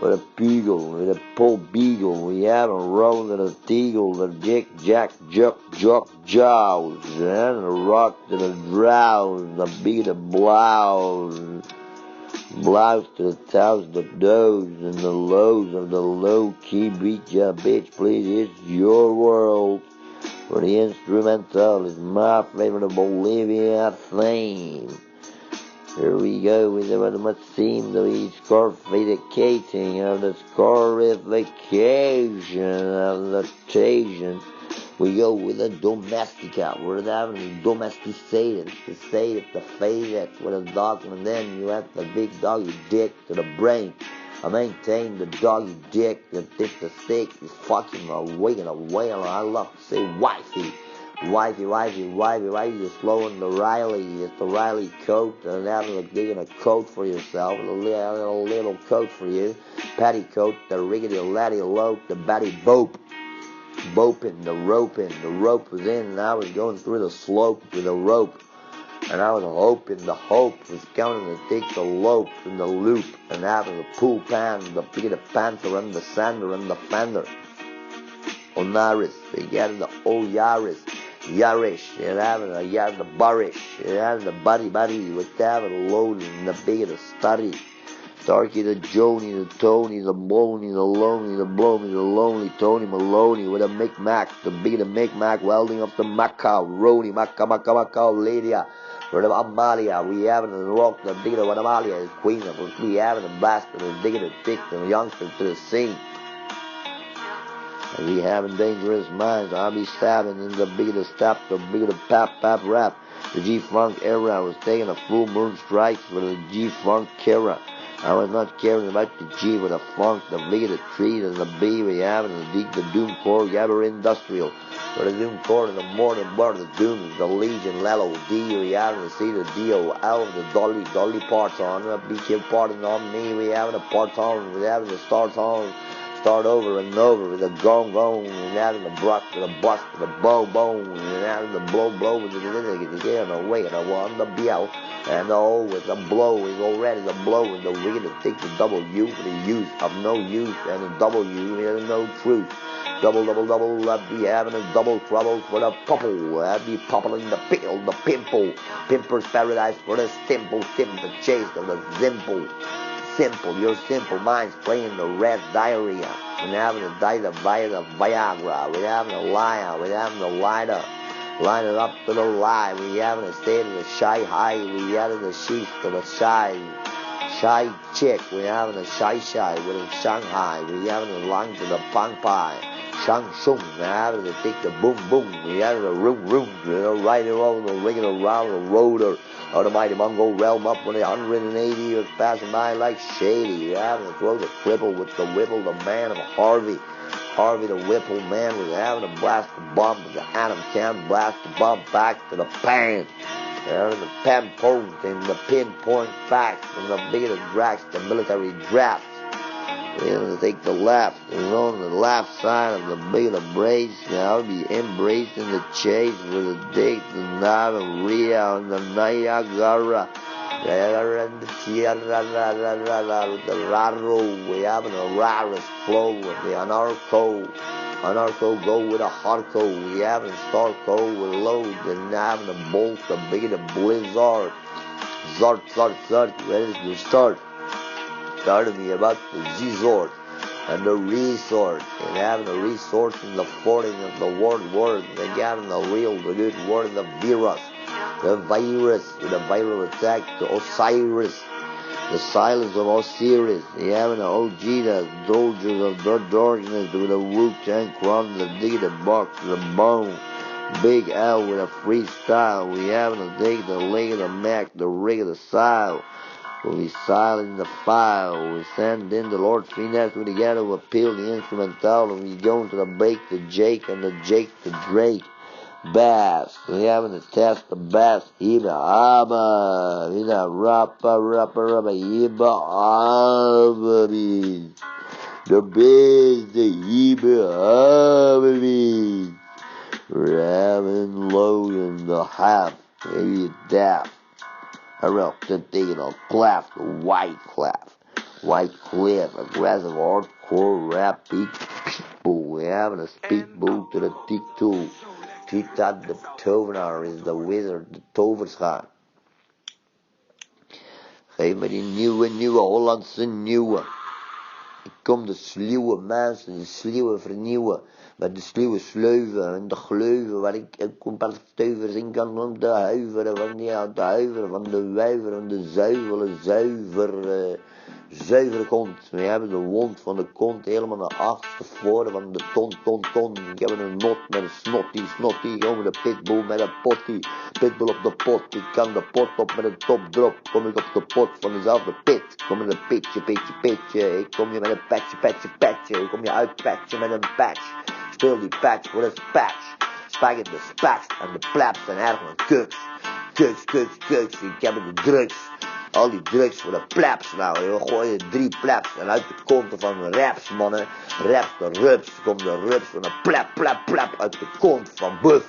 [SPEAKER 1] With a pugel, with a pole beagle, we have a roll and a teagle, the jick, jack, juck, jaws, and a rock to the drowse, the beat of blouse to the toes, the does, and the lows of the low-key beat ya, bitch, please, it's your world, for the instrumental is my favorite Bolivia theme. Here we go with what must seem to be scarification of the scarification of the occasion. We go with a domestica. We're having domesticated, to say it, to fade it with a dog, and then you have the big doggy dick to the brain. I maintain the doggy dick, the dick, the stick is fucking away and away. I love to say wifey. Wifey, you're slowing the Riley. It's the Riley coat, and having a digging a coat for yourself, a little coat for you. Petticoat, the riggedy laddie lope, the batty bope. Boping, the rope was in, and I was going through the slope with a rope. And I was hoping, the hope was counting to take the lope and the loop, and having the pool pan, the Peter Panther, and the sander, and the fender. Onaris, they got the old Yaris. Yarish, and having a yard the barish, and having the buddy with having a load and the big of the study. Starkey, the Joni, the Tony, the Boney, the Lonely, the Blowmy, the Lonely Tony Maloney with a Mic-Mac, the big of the Mic-Mac, welding up the Macau, Roni, Macau, Lydia, for the Amalia, we having the rock, the big of the Amalia is queen of us, we having the bastard, the big of the dick, the youngster to the scene. As we having dangerous minds, I'll be stabbing in the big of the step, the big of the pap rap. The G-Funk era, I was taking a full moon strikes with the G-Funk era. I was not caring about the G with the funk, the big of the tree, and the B we having the doom core, gather industrial. For the doom core and the morning bar, the doom is the Legion, Lello, D, we having the C, the D-O-L, the Dolly parts on, the BK parting on me, we having a part on, we having the start on. Start over and over with a gong, and having the brush, with a bust, with a bone, and having the blow, with the and the way, and the one, the BL, and the O with the blow is already the blow, and the we're gonna take the W for the use of no use, and the W is no truth. Double, I'd be having a double trouble for the popple, I'd be popping the pill, the pimple, Pimper's paradise for the simple, the chase of the simple. simple. Your simple mind's playing the red diarrhea. We're having a diet of Viagra. We're having a liar. We're having a lighter. Line it up to the lie. We having a state of the shy high. We having a sheath to the shy chick. We having a shy with a Shanghai. We having a lung to the pang pie. Shang shung. We having to take the boom boom. We having a room. Riding over the ringing around the rotor. Out of mighty Mongol realm up when 180 years passing by like shady. We having to throw the cripple with the whipple, the man of Harvey. Harvey the Whipple man was having to blast the bomb with the atom can, blast the bomb back to the pan. And the pinpoint and the pinpoint facts and the bigger the drafts, the military drafts. We're going to take the left, and on the left side of the bigger the brace, I'll be embracing the chase with the date, the Navaria and the Niagara. And the Sierra, with the Raro, we having a rarest flow with the Anarcho go with a hardcore, we having a Starco with load, and having a bolt, the bigger the blizzard. Zart, ready to start. Started me about the Z-Zord and the resort, and having a resort in the fording of the word, and having the good word, the virus. The virus, with a viral attack to Osiris, the silence of Osiris, the having an OG, the soldiers of the darkness, with a Wu-Tang Clan, the dig the box, the bone, Big L with a freestyle, we having to dig the leg of the Mac, the rig of the Sile, we silent the file, we send in the Lord's finesse, we together we appeal the instrumental, and we go into the break the Jake, and the Jake the Drake. Bass, we having to test the bass, Iba Abba, Ina Rappa, Iba Abba, the big, the Iba Abba, we're having low in the half, maybe a daft, around the thing of clap, the white cliff, aggressive hardcore rap, beat people, we having a speedboat to the tick tool. Titat de tovenaar is de wizard, de toverschaar. Geef me die nieuwe Hollandse nieuwe. Ik kom de sluwe mensen, de sluwe vernieuwen. Met de sluwe sleuven en de gleuven, waar ik een paar steuvers in kan om te huiveren van de wijver, van de zuivere kont. We hebben de wond van de kont helemaal naar achtervoren van de ton. Ik heb een not met een snotty, over de pitbull met een pottie. Pitbull op de pot, ik kan de pot op met een top drop. Kom ik op de pot van dezelfde pit. Kom met een pitje. Ik kom je met een patje. Ik kom je uitpatchen met een patch. Speel die patch, wat is patch? Spaghetti de spats en de plaps en ergens kuks. Ik heb de drugs. Al die drugs voor de plaps nou, joh. Gooi je 3 plaps en uit de konten van de raps, mannen. Raps, de rups. Komt de rups van een plap uit de kont van Buff.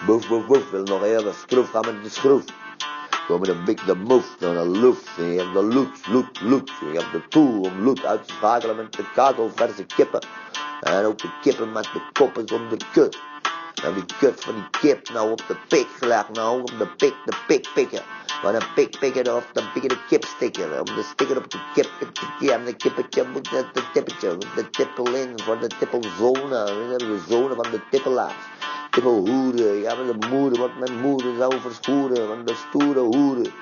[SPEAKER 1] Buff. Wil nog even schroef, gaan met de schroef. Kom met de move, dan de loot. Je hebt de loot. Je hebt de tool om loot uit te schakelen met de kakelverse kippen. En ook de kippen met de koppen zonder kut. En die kut van die kip nou op de pik gelegd, nou op de pik pikken. Van een pik pikken of dan pikken de kip stikken. Om de sticker op de kip en de kippetje moet net de tippetje. Met de tippel in voor de tippelzone. We hebben de zone van de tippelaars. Tippelhoeren, ja met de moeder, wat mijn moeder zou verschoeren. Van de stoere hoeren.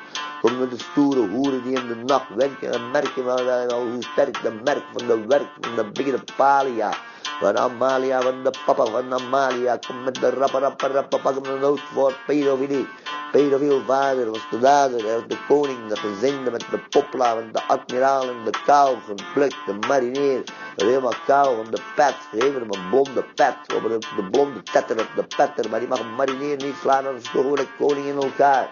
[SPEAKER 1] Kom met de stoere hoeren die in de nacht werken en merken wel hoe sterk de merk van de werk van de bigge palia. Van Amalia, van de papa van Amalia. Kom met de rappa, pak hem de nood voor pedofilie. Pedofiel vader was de dader, hij was de koning, de gezinde met de popla, van de admiraal en de kou, geplukt, de marinier, helemaal kou, van de pet, geef hem een blonde pet, over de blonde tetter op de petter, maar die mag een marinier niet slaan, dan is gewoon de koning in elkaar.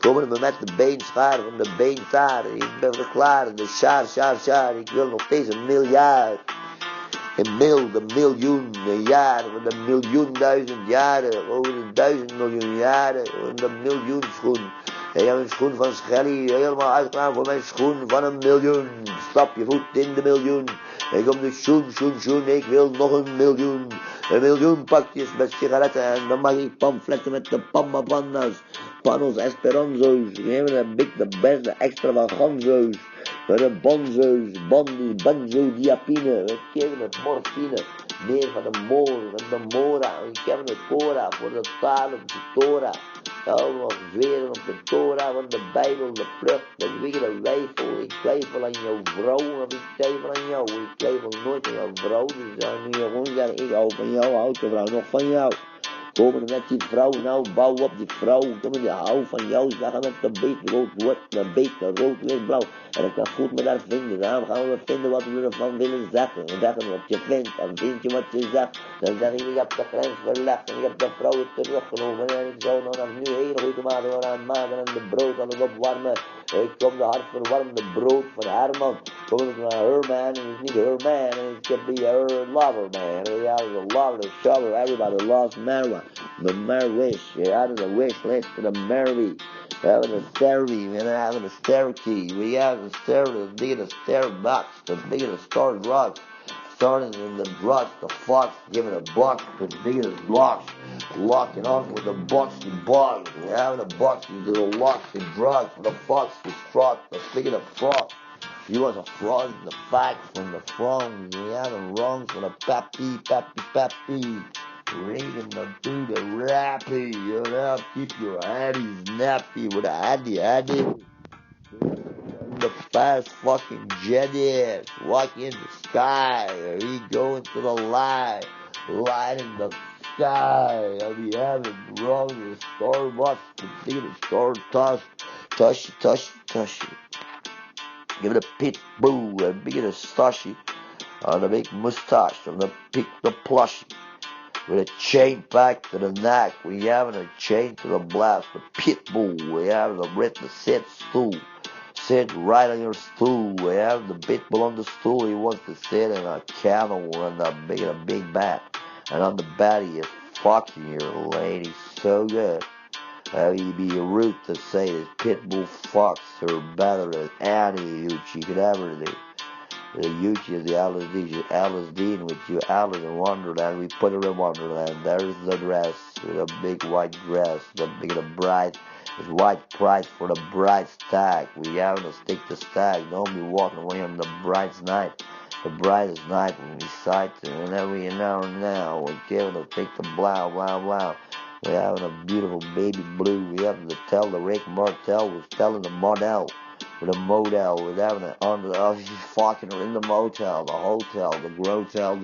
[SPEAKER 1] Komen we met de beenschaar van de beensaar, ik ben er klaar, de sjaar, ik wil nog steeds een miljard. Een miljoen jaar, van de miljoen jaren, over de 1000 miljoen jaren, van de miljoenschoen. Ik heb een schoen van Shelly, helemaal uitgedaan voor mijn schoen van 1 miljoen. Stap je voet in de miljoen. Ik kom de schoen, ik wil nog 1 miljoen. 1 miljoen pakjes met sigaretten en dan mag ik pamfletten met de pambapandas. panos esperanzo's. We hebben een big, de beste extravaganzo's. We hebben bonzo's, benzodiazepine. We geven het morfine. Meer van de moor, van de mora. We geven het cora voor de taal op de Torah. Allemaal zweren op de Torah van de Bijbel, de vrucht, de wiggele wijfel. Ik twijfel aan jouw vrouw, of ik twijfel aan jou. Ik twijfel nooit aan jouw vrouw, dus dan moet je gewoon zeggen, ik hou van jou, houdt de vrouw nog van jou. Komen met die vrouw, nou bouw op die vrouw. Kom je hou van jou, zeggen met een beetje rood-wit, een beetje rood-wit-blauw. En ik kan goed met haar vinden, dan gaan we vinden wat we ervan willen zeggen. We zeggen wat je vindt, en vind je wat je zegt. Dan zeg ik, je hebt de grens verlegd en je hebt de vrouwen teruggenomen. En ik zou dan nu hele goede maten aan maken en de brood aan het opwarmen. Ik kom de hartverwarmende brood van Herman. Kom ik naar her man, and it's niet her man, and it could be her lover man. Yeah, the lover, the shover, everybody loves Marwa. The Mary wish, yeah, the wish list to the Mary. We have a stereo, we have a stair key, we have a stereo, the big of the stair box, the big of the star drugs. Starting in the drugs, the fox giving a box, the big of the blocks. Locking off with the boxy bug. We have the boxy little locks and drugs. The fox is fraught, the big of the frog. You was a frog in the fact from the frog. We have the wrongs from the pappy. Reading the do the rappy. You know, keep your addies nappy with a addy. The fast fucking Jedi walk in the sky. He go into the light in the sky. I'll be having wrong the star bus, the big of the star tushy. Give it a pit boo, a big of the stushy, on the big mustache, on the pick the plushie. With a chain back to the neck, we having a chain to the blast, the pit bull, we having a red the set stool. Sit right on your stool. We have the pit bull on the stool. He wants to sit in a camel and a big bat. And on the bat he is fucking your lady so good. He'd be rude to say this pit bull fucks her better than any Yucci could ever do. The Yucci is the LSD in which you Alice in Wonderland. We put her in Wonderland. There's the dress, the big white dress, the big the bride. It's white price for the bride's tag. We having to stick the stag. Don't be walking away on the bride's night. The bride's night when we sight and every now and now we giving to take the blow. We having a beautiful baby blue. We having to tell the Rick Martel was telling the model. With a model, with having it on the, she's fucking her in the motel, the hotel, the gross till,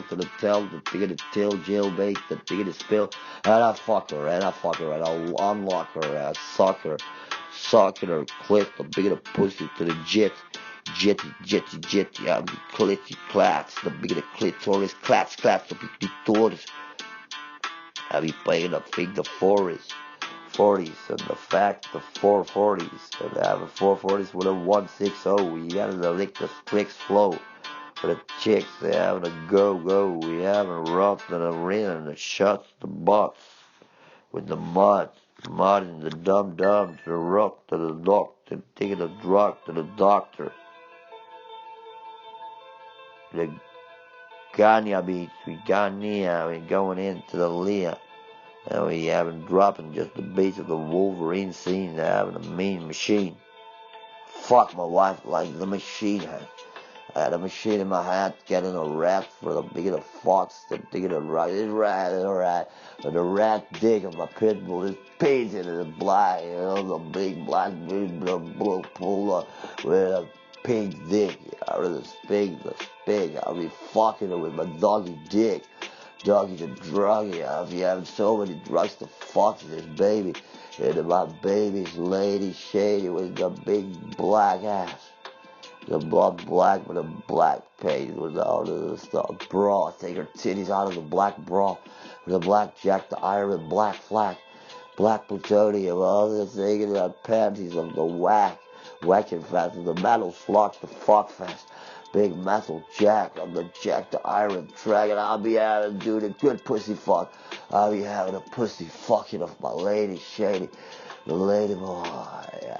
[SPEAKER 1] to the tell, the bigger the till, jailbait, the bigger the spill, and I fuck her, and I'll unlock her, and I suck her clit, the bigger the pussy to the jetty, yeah, the clitty claps, the bigger the clitoris, claps, the big clitoris. I'll be playing the fig the forest. 40s and the fact the 440s and they have a 440s with a 160. We got to lick the tricks flow for the chicks. They having a go. We having a rough and a rin and a shut the box with the mud and the dum to the rock to the doctor, taking a drug to the doctor. The Ganya beach, we going into the Leah. And we haven't dropping just the base of the Wolverine scene, having a mean machine. Fuck my wife like the machine had. I had a machine in my hat, getting a rat for the big of the fox, the big of the rat. It's rat. But the rat dick of my pit bull is painted in black, you know, the big black dude, the blue pull with a pink dick. Out of the spig. I'll be fucking it with my doggy dick. Doggy's a druggie. I'll be having so many drugs to fuck this baby. And my baby's lady shady with the big black ass. The blood black with a black paint with all of the stuff. Bra, take her titties out of the black bra. With a black jack, the iron, black flag. Black plutonium, all this thing in the panties of the whacking fast, of the metal slot, the fuck fast. Big metal jack, on the jack, the iron dragon. I'll be having doing a good pussy fuck. I'll be having a pussy fucking of my lady shady. The lady boy,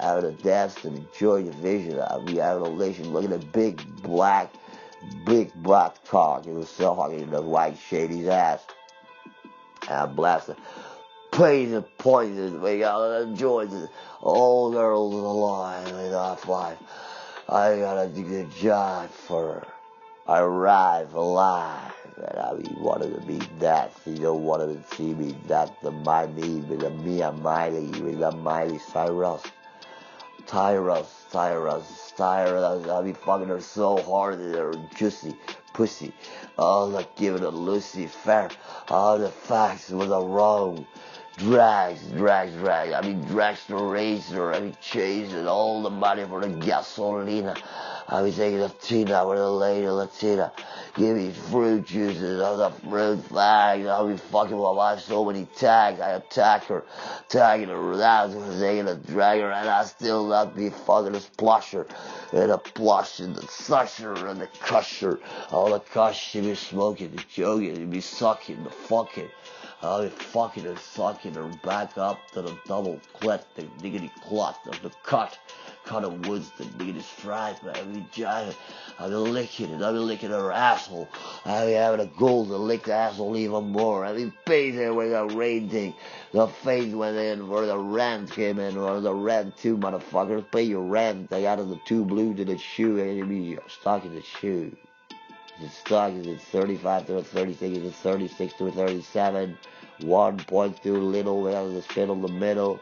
[SPEAKER 1] having a dance to enjoy the vision. I'll be having a relation looking at big black cock. It was so fucking the white shady's ass. And I blast it. painted, pointed, we gotta enjoy the all girls alive in our life. I gotta do the job for her. I arrive alive, and I wanted to be that. You don't want to see me that the my me with the me and Miley with the Miley Cyrus. Tyrus. I be fucking her so hard that her juicy pussy. All like giving a Lucy fair. All the facts was wrong. Drags. I mean, drags to raise her. I mean, chasing all the money for the gasolina. I be taking a Tina with a lady Latina. Give me fruit juices of the fruit flags. I'll be fucking with my wife so many tags. I attack her, tagging her around, taking a drag her, and I still not be fucking this plusher. And a plush and the susher and the crusher. All the cuss she be smoking, the joking, she be sucking, the fucking. I'll be fucking and sucking her back up to the double clit, the diggity clot of the cut of woods, the diggity stripe, I be jiving, I'll be licking her asshole, I'll be having a goal to lick the asshole even more, I'll be paying with a rain thing, the face went in where the rent came in, or the rent too, motherfuckers, pay your rent, I got the 2 blue to the shoe, and you be stuck in the shoe. The stock is at 35 to 36, is at 36 to 37, 1.2 little, we have the spin on the middle.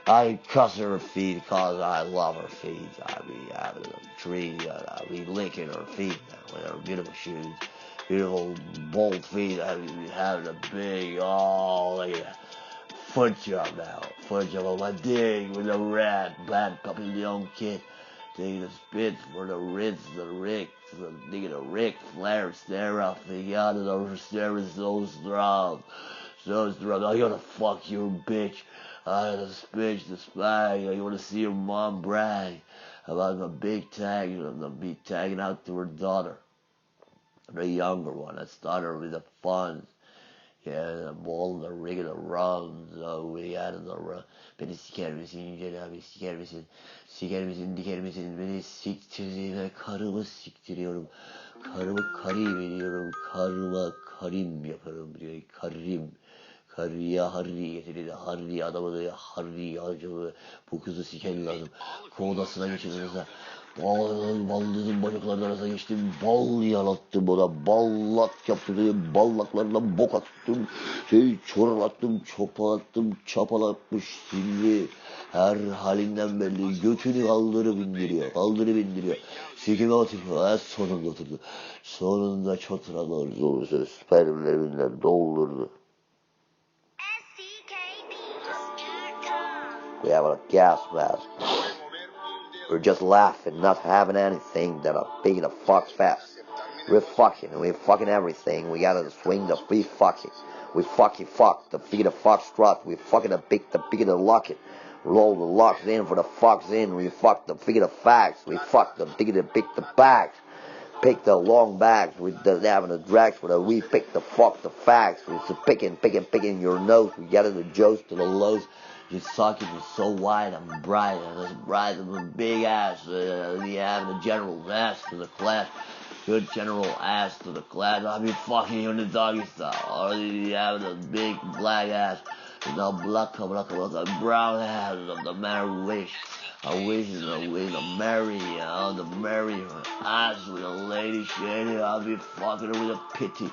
[SPEAKER 1] I cuss her feet because I love her feet. I be having a tree, I be licking her feet with her beautiful shoes, beautiful bold feet. I be having a big, like a foot job now, on my dig with a rat, bad puppy, young kid. Taking the spits for the Ritz, the Rick, the digging the Rick Flair, stare off the other, the stare is so strong. I gotta fuck your bitch. I gotta bitch the spag. I wanna see your mom brag about my big tag. I'm gonna be tagging out to her daughter, the younger one. That started with the funds. Yeah, the ball, the rig, the round, we had the run. Beni siker misin, Cenab-ı siker misin? Siker misin, diker misin? Beni siktir, karımı siktiriyorum. Karim ediyorum. Karim yaparım diyor. Karıya harri getirir. Harri adamı da harri harcamı. Bu kızı siker lazım. Kodasına geçirirse. Baldızın bacaklarının arasına geçtim, bal yalattım ona, ballat yaptım, ballaklarına bok attım, çorlattım, çapalatmış şimdi, her halinden belli, götünü kaldırıp indiriyor, sikime oturuyor, sonunda oturdu, sonunda çotralar doğrusu, spermlerinden doldurdu. We have a gas mask. We're just laughing, not having anything that are big enough fuck fast. We're fucking everything. We gotta swing the free fucking. We fucking fuck the big of the fuck strut. We fucking the big of the lock it. Roll the locks in for the fucks in. We fuck the big of the facts. We fuck the big of the bags. Pick the long bags with the having the drags for the we pick the fuck the facts. It's picking your nose. We got the jokes to the lows. Your socket is so wide and bright, and it's bright and a big ass. We have the general's ass to the class. Good general ass to the class. I'll be fucking you in the doggy style. Or you have the big black ass, the black brown ass of the married wish. I wish to marry, to marry her ass with a lady shady. I'll be fucking her with a pity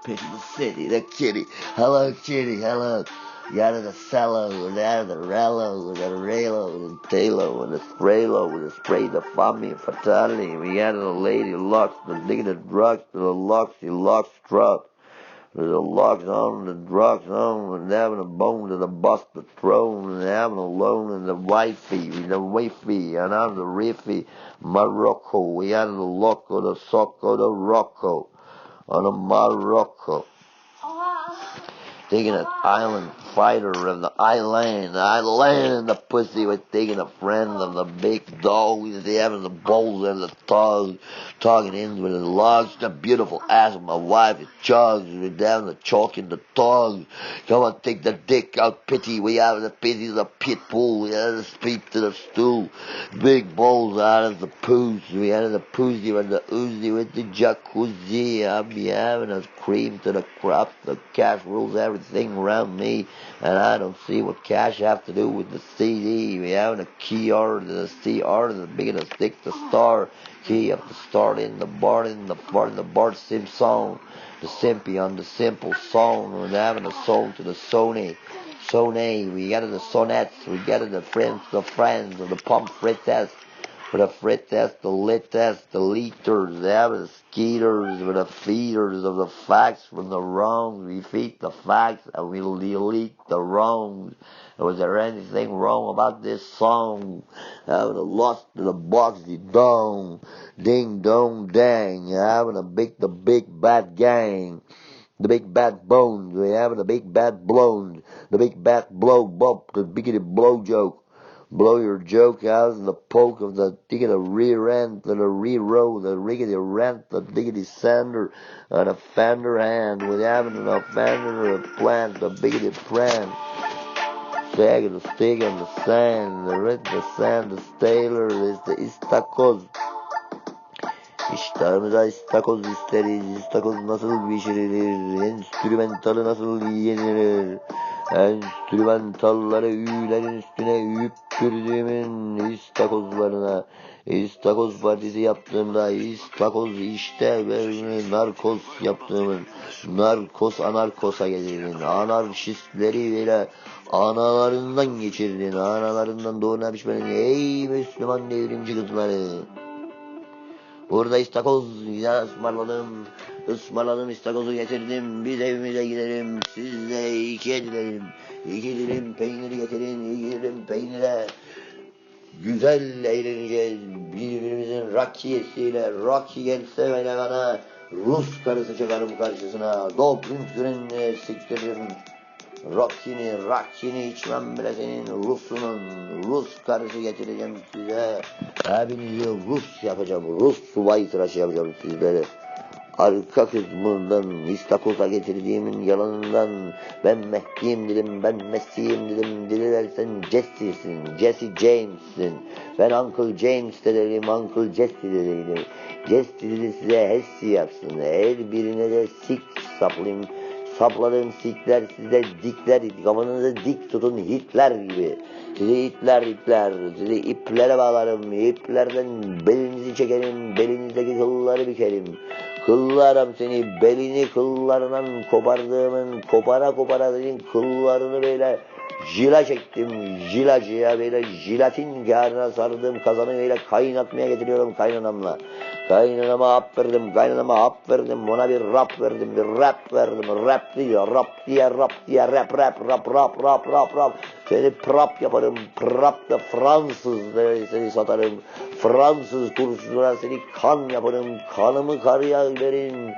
[SPEAKER 1] the city, the kitty. Hello, kitty, hello. You got the cello, and out of the rello, and the relo, and the talo, and the spraylo, and the spray, the family, and fatality. We got the lady locks, the nigga the drugs, the locks, the locks truck. There's the locks on, the drugs on, and having a bone to the bust, the throne, and having a loan, and the wifey, and I'm the riffy, Morocco. We got the loco, the soco, the rocco, on the Morocco. Taking an island fighter and the island and the pussy was taking a friend of the big dog, they having the bowls and the tongue, talking in with the logs, the beautiful ass of my wife, it chugs, we're down the chalk in the tongue, come on, take the dick out, pity, we have the pity, the pit bull, we had to speak to the stool, big bowls out of the poos, we had the poozy and the oozy with the jacuzzi, I'll be having a cream to the crop, the casseroles, everything. everything around me, and I don't see what cash have to do with the CD. We have a key R to the C R to the big of the stick, the star key of the start in the bar in the Bart Sim song, the Simpy on the simple song. We're having a song to the Sony. We got the sonettes, we got the friends, of the pump fret test. With the fret test, the lit test, the liters, they have the skeeters, with the feeders of the facts from the wrongs. We feed the facts and we delete the wrongs. Was there anything wrong about this song? Having a lost to the boxy dong, ding dong dang, having the big bad gang. The big bad bones, we having the big bad blown, the big bad blow bump, the biggity blow joke. Blow your joke out of the poke of the diggity rear end, the rear row, the riggedy rent, the diggity sander, and a fender hand, with having an offender, a plant, the biggity plant. Sag the stick and the sand, the red, the sand, the staler, is the istakoz. İştahımıza istakoz isteriz, istakoz nasıl pişirilir, enstrümantalı nasıl yenilir, enstrümantalları üylerin üstüne üptürdüğümün istakozlarına, istakoz partisi yaptığımda, istakoz işte böyle narkoz yaptığımın, narkoz anarkosa getirdin, anarşistleri böyle analarından geçirdin, analarından doğuna pişmenin, ey Müslüman devrimci kızları. Burada istakoz ısmarladım istakozu getirdim, biz evimize gidelim, siz de ikiye dilerim, 2 dilim peyniri getirin, 2 dilim peynire, güzel eğleneceğiz, birbirimizin rakiyesiyle, Rocky gelse böyle bana, Rus karısı çıkarım karşısına, dopinglerini siktiririm, Rocky'ni içmem bile senin Rus karısı getireceğim size. Hepinizi Rus yapacağım, Rus subay tıraşı yapacağım sizlere. Arka kısmından istakoza getirdiğimin yalanından ben Mehdi'yim dedim, ben Messi'yim dedim, dilersen Jesse'sin, Jesse James'sin. Ben Uncle James de dedim, Uncle Jesse de dedim. Jesse dedi size hessi yapsın, her birine de sik saplayayım. Sapladığım sikler size dikler, kafanızı dik tutun Hitler gibi. Sizi ipler, sizi iplere bağlarım, iplerden belinizi çekerim, belinizdeki kılları bükerim. Kıllarım seni, belini kıllarından kopardığımın, kopara senin kıllarını böyle jila çektim, jilacıya böyle jilatin kârına sardığım kazanı böyle kaynatmaya getiriyorum kaynanamla. Kaynanama hap verdim, ona bir rap verdim, rap diye, rap. Seni prap yaparım, prap da Fransız seni satarım, Fransız turşusuna seni kan yaparım, kanımı karıya verin,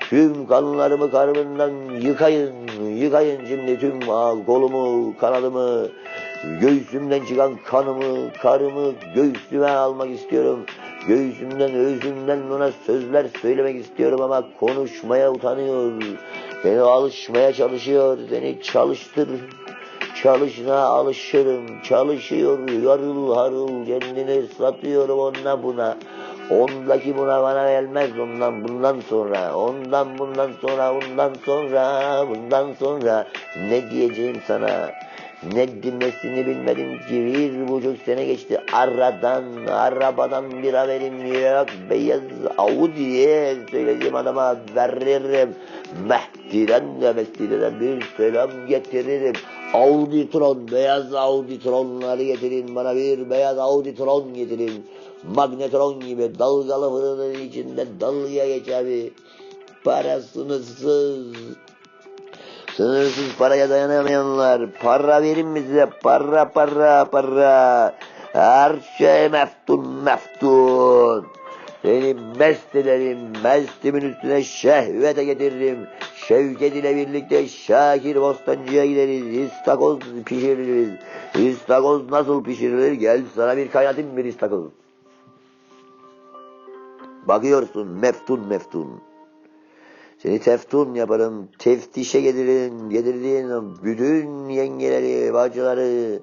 [SPEAKER 1] tüm kanlarımı karnımdan yıkayın şimdi tüm kolumu, kanadımı, göğsümden çıkan karımı göğsüme almak istiyorum. Göğsümden, özümden ona sözler söylemek istiyorum ama konuşmaya utanıyor. Beni alışmaya çalışıyor, seni çalıştır. Çalışına alışırım, çalışıyor, yarıl harıl kendini satıyorum ona buna. Ondaki buna bana gelmez bundan sonra ne diyeceğim sana? Ne demesini bilmedim ki 1,5 sene geçti arabadan bir haberim yok, beyaz Audi'ye söylediğim adama veririm, Mehdi'den bir selam getiririm, beyaz Auditronları getirin bana, bir beyaz Auditron getirin, magnetron gibi dalgalı fırının içinde dalga geç abi, sınırsız paraya dayanamayanlar, para verin bize, para. Her şey meftun. Seni mest ederim, mestimin üstüne şehvete getiririm. Şevket ile birlikte Şakir Bostancı'ya gideriz, istakoz pişiririz. İstakoz nasıl pişirilir? Gel sana bir kaynatayım bir istakoz. Bakıyorsun meftun. Seni teftun yaparım, teftişe getirdiğin bütün yengeleri, bacıları,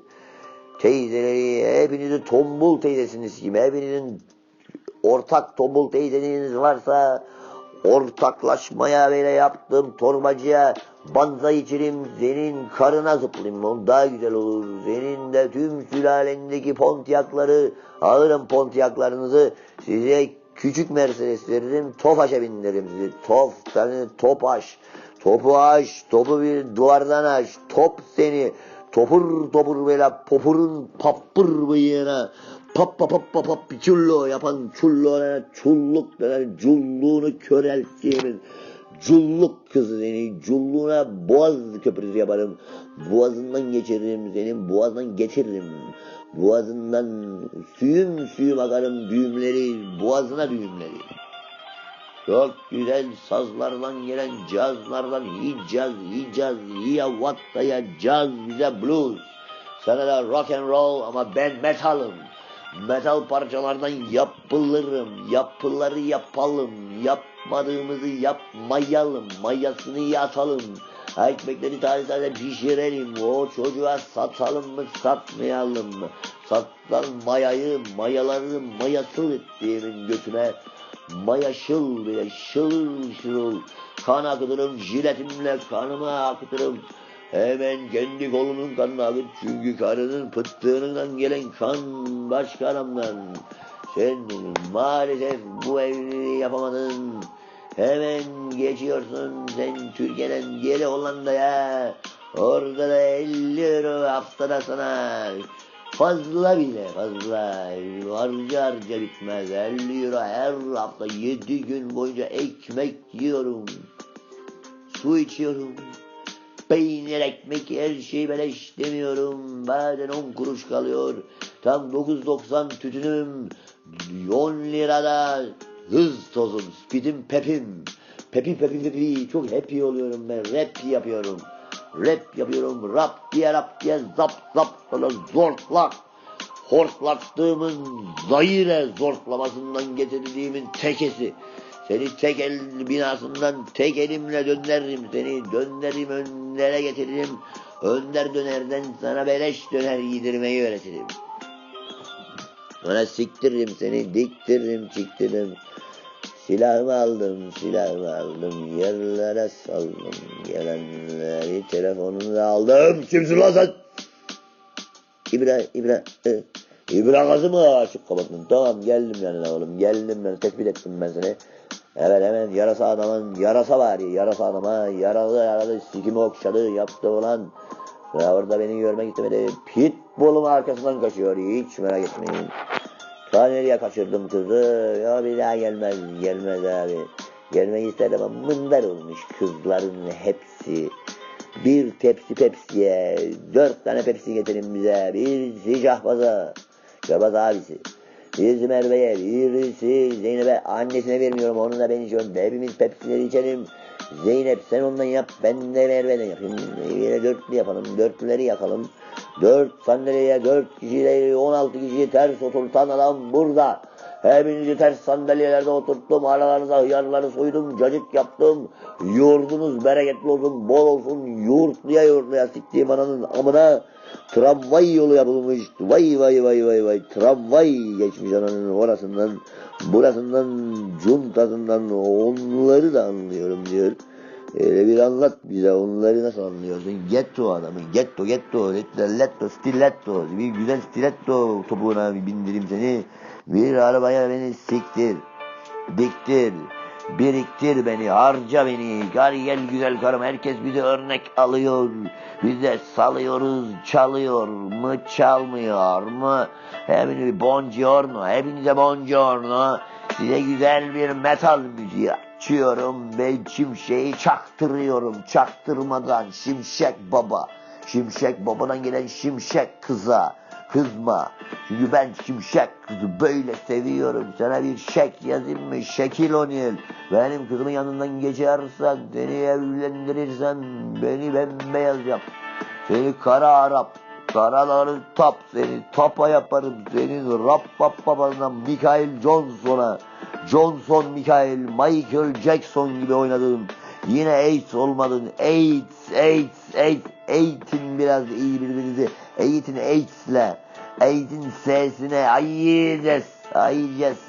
[SPEAKER 1] teyzeleri, hepinizi tombul teyzesiniz gibi, hepinizin ortak tombul teyzeniz varsa, ortaklaşmaya böyle yaptığım torbacıya banza içerim, senin karına zıplayayım, o daha güzel olur. Senin de tüm sülalendeki Pontiac'ları, alırım Pontiac'larınızı, size küçük Mercedes veririm, Tofaş'a bindiririm sizi. Topaş, topu aş, topu bir duvardan aş, top seni, topur topur böyle popurun pappır bıyığına, pap çullo yapan çullo, çulluk denen culluğunu körelttiğimin culluk kızı seni, culluğuna boğaz köprüsü yaparım, boğazından geçiririm, senin boğazdan geçiririm, boğazından suyum akarım, düğümleri boğazına düğümleri. Çok güzel sazlardan gelen cazlardan iyi vattaya caz bize blues. Sana da rock and roll ama ben metalım. Metal parçalardan yapılırım, yapıları yapalım, yapmadığımızı yapmayalım, mayasını yatalım. Ekmekleri taze pişirelim, o çocuğa satalım mı satmayalım mı? Satalım mayaları mayasıl ettiğimin götüne. Mayaşıl bile şıl kan akıtırım, jiletimle kanımı akıtırım. Hemen kendi kolunun kanını akıt, çünkü karının pıttığından gelen kan başka adamdan. Sen maalesef bu evliliği yapamadın. Hemen geçiyorsun sen Türkiye'den geri Hollanda'ya. Orada da 50 euro haftada sana. Fazla harca bitmez. 50 euro her hafta 7 gün boyunca ekmek yiyorum, su içiyorum, peynir ekmek her şeyi beleş demiyorum. Bazen 10 kuruş kalıyor, tam 9.90 tütünüm, 10 lirada hız tozum, speedim, pepim, pepi çok happy oluyorum ben, rap yapıyorum, rap diye zap böyle zortlak, hortlattığımın Zaire zortlamasından getirdiğimin tekesi. Seni tek el binasından tek elimle döndürürüm seni, döndürürüm önlere getiririm, önder dönerden sana beleş döner yedirmeyi öğretirim. Sonra siktiririm seni, diktiririm, çıktırırım. Silahımı aldım, yerlere saldım, gelenleri telefonunu aldım. Kimsin lan sen? İbra gazı mı açık kapattın? Tamam, geldim yanına oğlum, geldim ben, tespit ettim ben seni. Evet, hemen yarasa adama, yaralı, sikimi okşadı, yaptı ulan. Ya orada beni görmek istemedi, pitbull'un arkasından kaçıyor, hiç merak etmeyin. Ta nereye kaçırdım kızı, ya bir daha gelmez abi. Gelmeyi istedim ama mındar olmuş kızların hepsi. Bir tepsi Pepsi'ye 4 tane Pepsi getirin bize, birisi Şahbaz'a, Şahbaz abisi, birisi Merve'ye, birisi Zeynep'e, annesine vermiyorum, onu da ben içiyorum, hepimiz Pepsi'leri içelim. Zeynep sen ondan yap, ben de Merve'den yapayım, yine dörtlü yapalım, dörtlüleri yakalım. 4 sandalyeye 4 kişiyle 16 kişiyi ters oturtan adam burada. Hepinizi ters sandalyelerde oturttum, aralarınıza hıyarları soydum, cacık yaptım. Yoğurdunuz bereketli olsun, bol olsun, yoğurtluya siktiğim ananın amına. Tramvay yolu yapılmış, vay, tramvay geçmiş ananın orasından, burasından, cuntasından, onları da anlıyorum diyor. Öyle bir anlat bize, onları nasıl anlıyorsun? Getto adamı, letto, stiletto, bir güzel stiletto topuğuna bindireyim seni. Bir arabaya beni siktir, diktir, biriktir beni, harca beni. Gel güzel karım, herkes bize örnek alıyor. Biz de salıyoruz, çalıyor mu, çalmıyor mu? Hepinize buongiorno. Size güzel bir metal müziği açıyorum ve şimşeği çaktırıyorum. Çaktırmadan Şimşek babadan gelen şimşek kızma. Çünkü ben şimşek kızı böyle seviyorum. Sana bir şek yazayım mı? Şekil O'Neal. Benim kızımın yanından geçersen, seni evlendirirsen beni bembeyaz yap. Seni kara Arap, karaları tap, seni tapa yaparım. Senin rap babadan Michael Jackson gibi oynadın. Yine AIDS olmadın. Eğitin biraz iyi birbirinizi. Eğitin AIDS'le. Eğitin sesine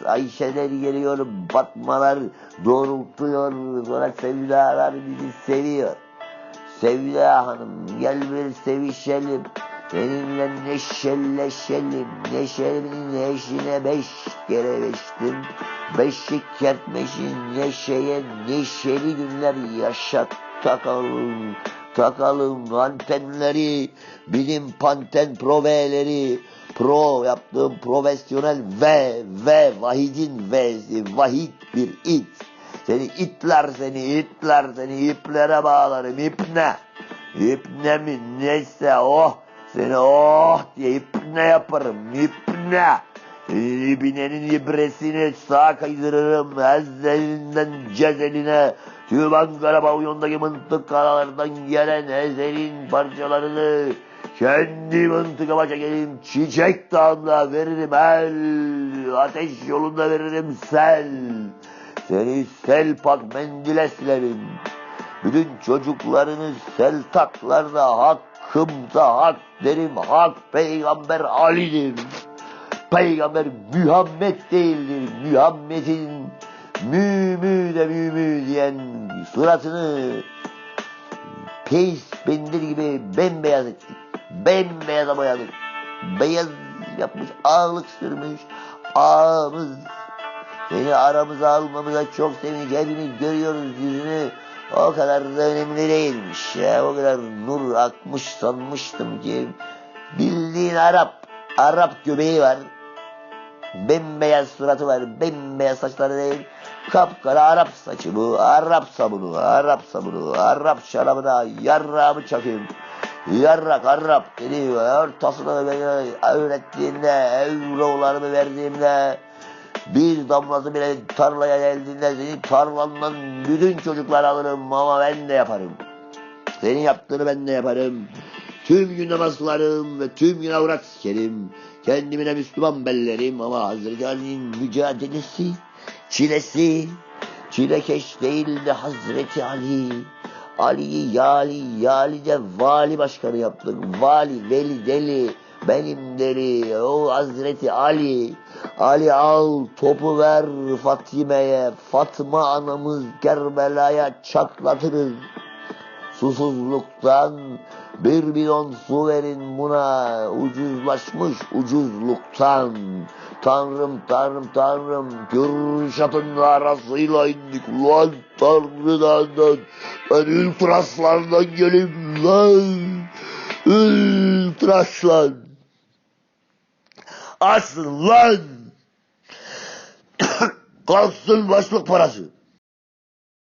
[SPEAKER 1] Ayşeler geliyor, batmalar doğrultuyor, sonra sevdalar bizi seviyor. Sevda Hanım gel bir sevişelim. Seninle neşelleşelim. Neşemin eşine 5 kere beştim. Beşik kertmeşin neşeye neşeli günler yaşat. Takalım antenleri, bilim panten proveleri, yaptığım profesyonel ve vahidin v'si, vahid bir it. Seni iplere bağlarım, ipne. İpne mi neyse seni diye ipne yaparım, ipne. İbnenin ibresini sağa kaydırırım, ezelinden cezeline. Tüm Ankara pavyondaki mıntıkalardan gelen ezelin parçalarını kendi mıntıkama çekerim, çiçek dağında veririm ateş yolunda veririm Seni selpak mendile silerim. Bütün çocuklarını seltaklarda hakkımda hak derim, hak peygamber Ali'dir. Peygamber Muhammed değildir. Muhammed'in mü diyen suratını peys bendir gibi bembeyaz ettik. Bembeyaza boyadık. Beyaz yapmış, ağlık sürmüş ağamız. Seni aramıza almamıza çok sevindik. Hepimiz görüyoruz yüzünü. O kadar da önemli değilmiş ya. O kadar nur akmış sanmıştım ki. Bildiğin Arap göbeği var. Bembeyaz suratı var. Bembeyaz saçları değil. Kapkara Arap saçı bu. Arap sabunu. Arap şarabına yarrağımı çakayım. Arap dedi. Ortasına beni öğrettiğimde, evrolarımı verdiğimde, bir damlası bile tarlaya geldiğinde seni tarlandan bütün çocuklar alırım ama ben de yaparım. Senin yaptığını ben de yaparım. Tüm gün namaz kılarım ve tüm gün avrat sikerim. Kendimine Müslüman bellerim ama Hazreti Ali'nin mücadelesi, çilekeş değildi Hazreti Ali. Ali'yi yali de vali başkanı yaptık. Vali, veli, deli, benim deli, o Hazreti Ali. Ali al topu ver Fatime'ye, Fatma anamız Kerbela'ya çatlatırız. Susuzluktan bir bidon su verin buna, ucuzlaşmış ucuzluktan. Tanrım, Kürşat'ın arasıyla indik lan Tanrı'dan. Ben ultraslardan geleyim lan. Ultraslan. Asın lan. Kalksın başlık parası.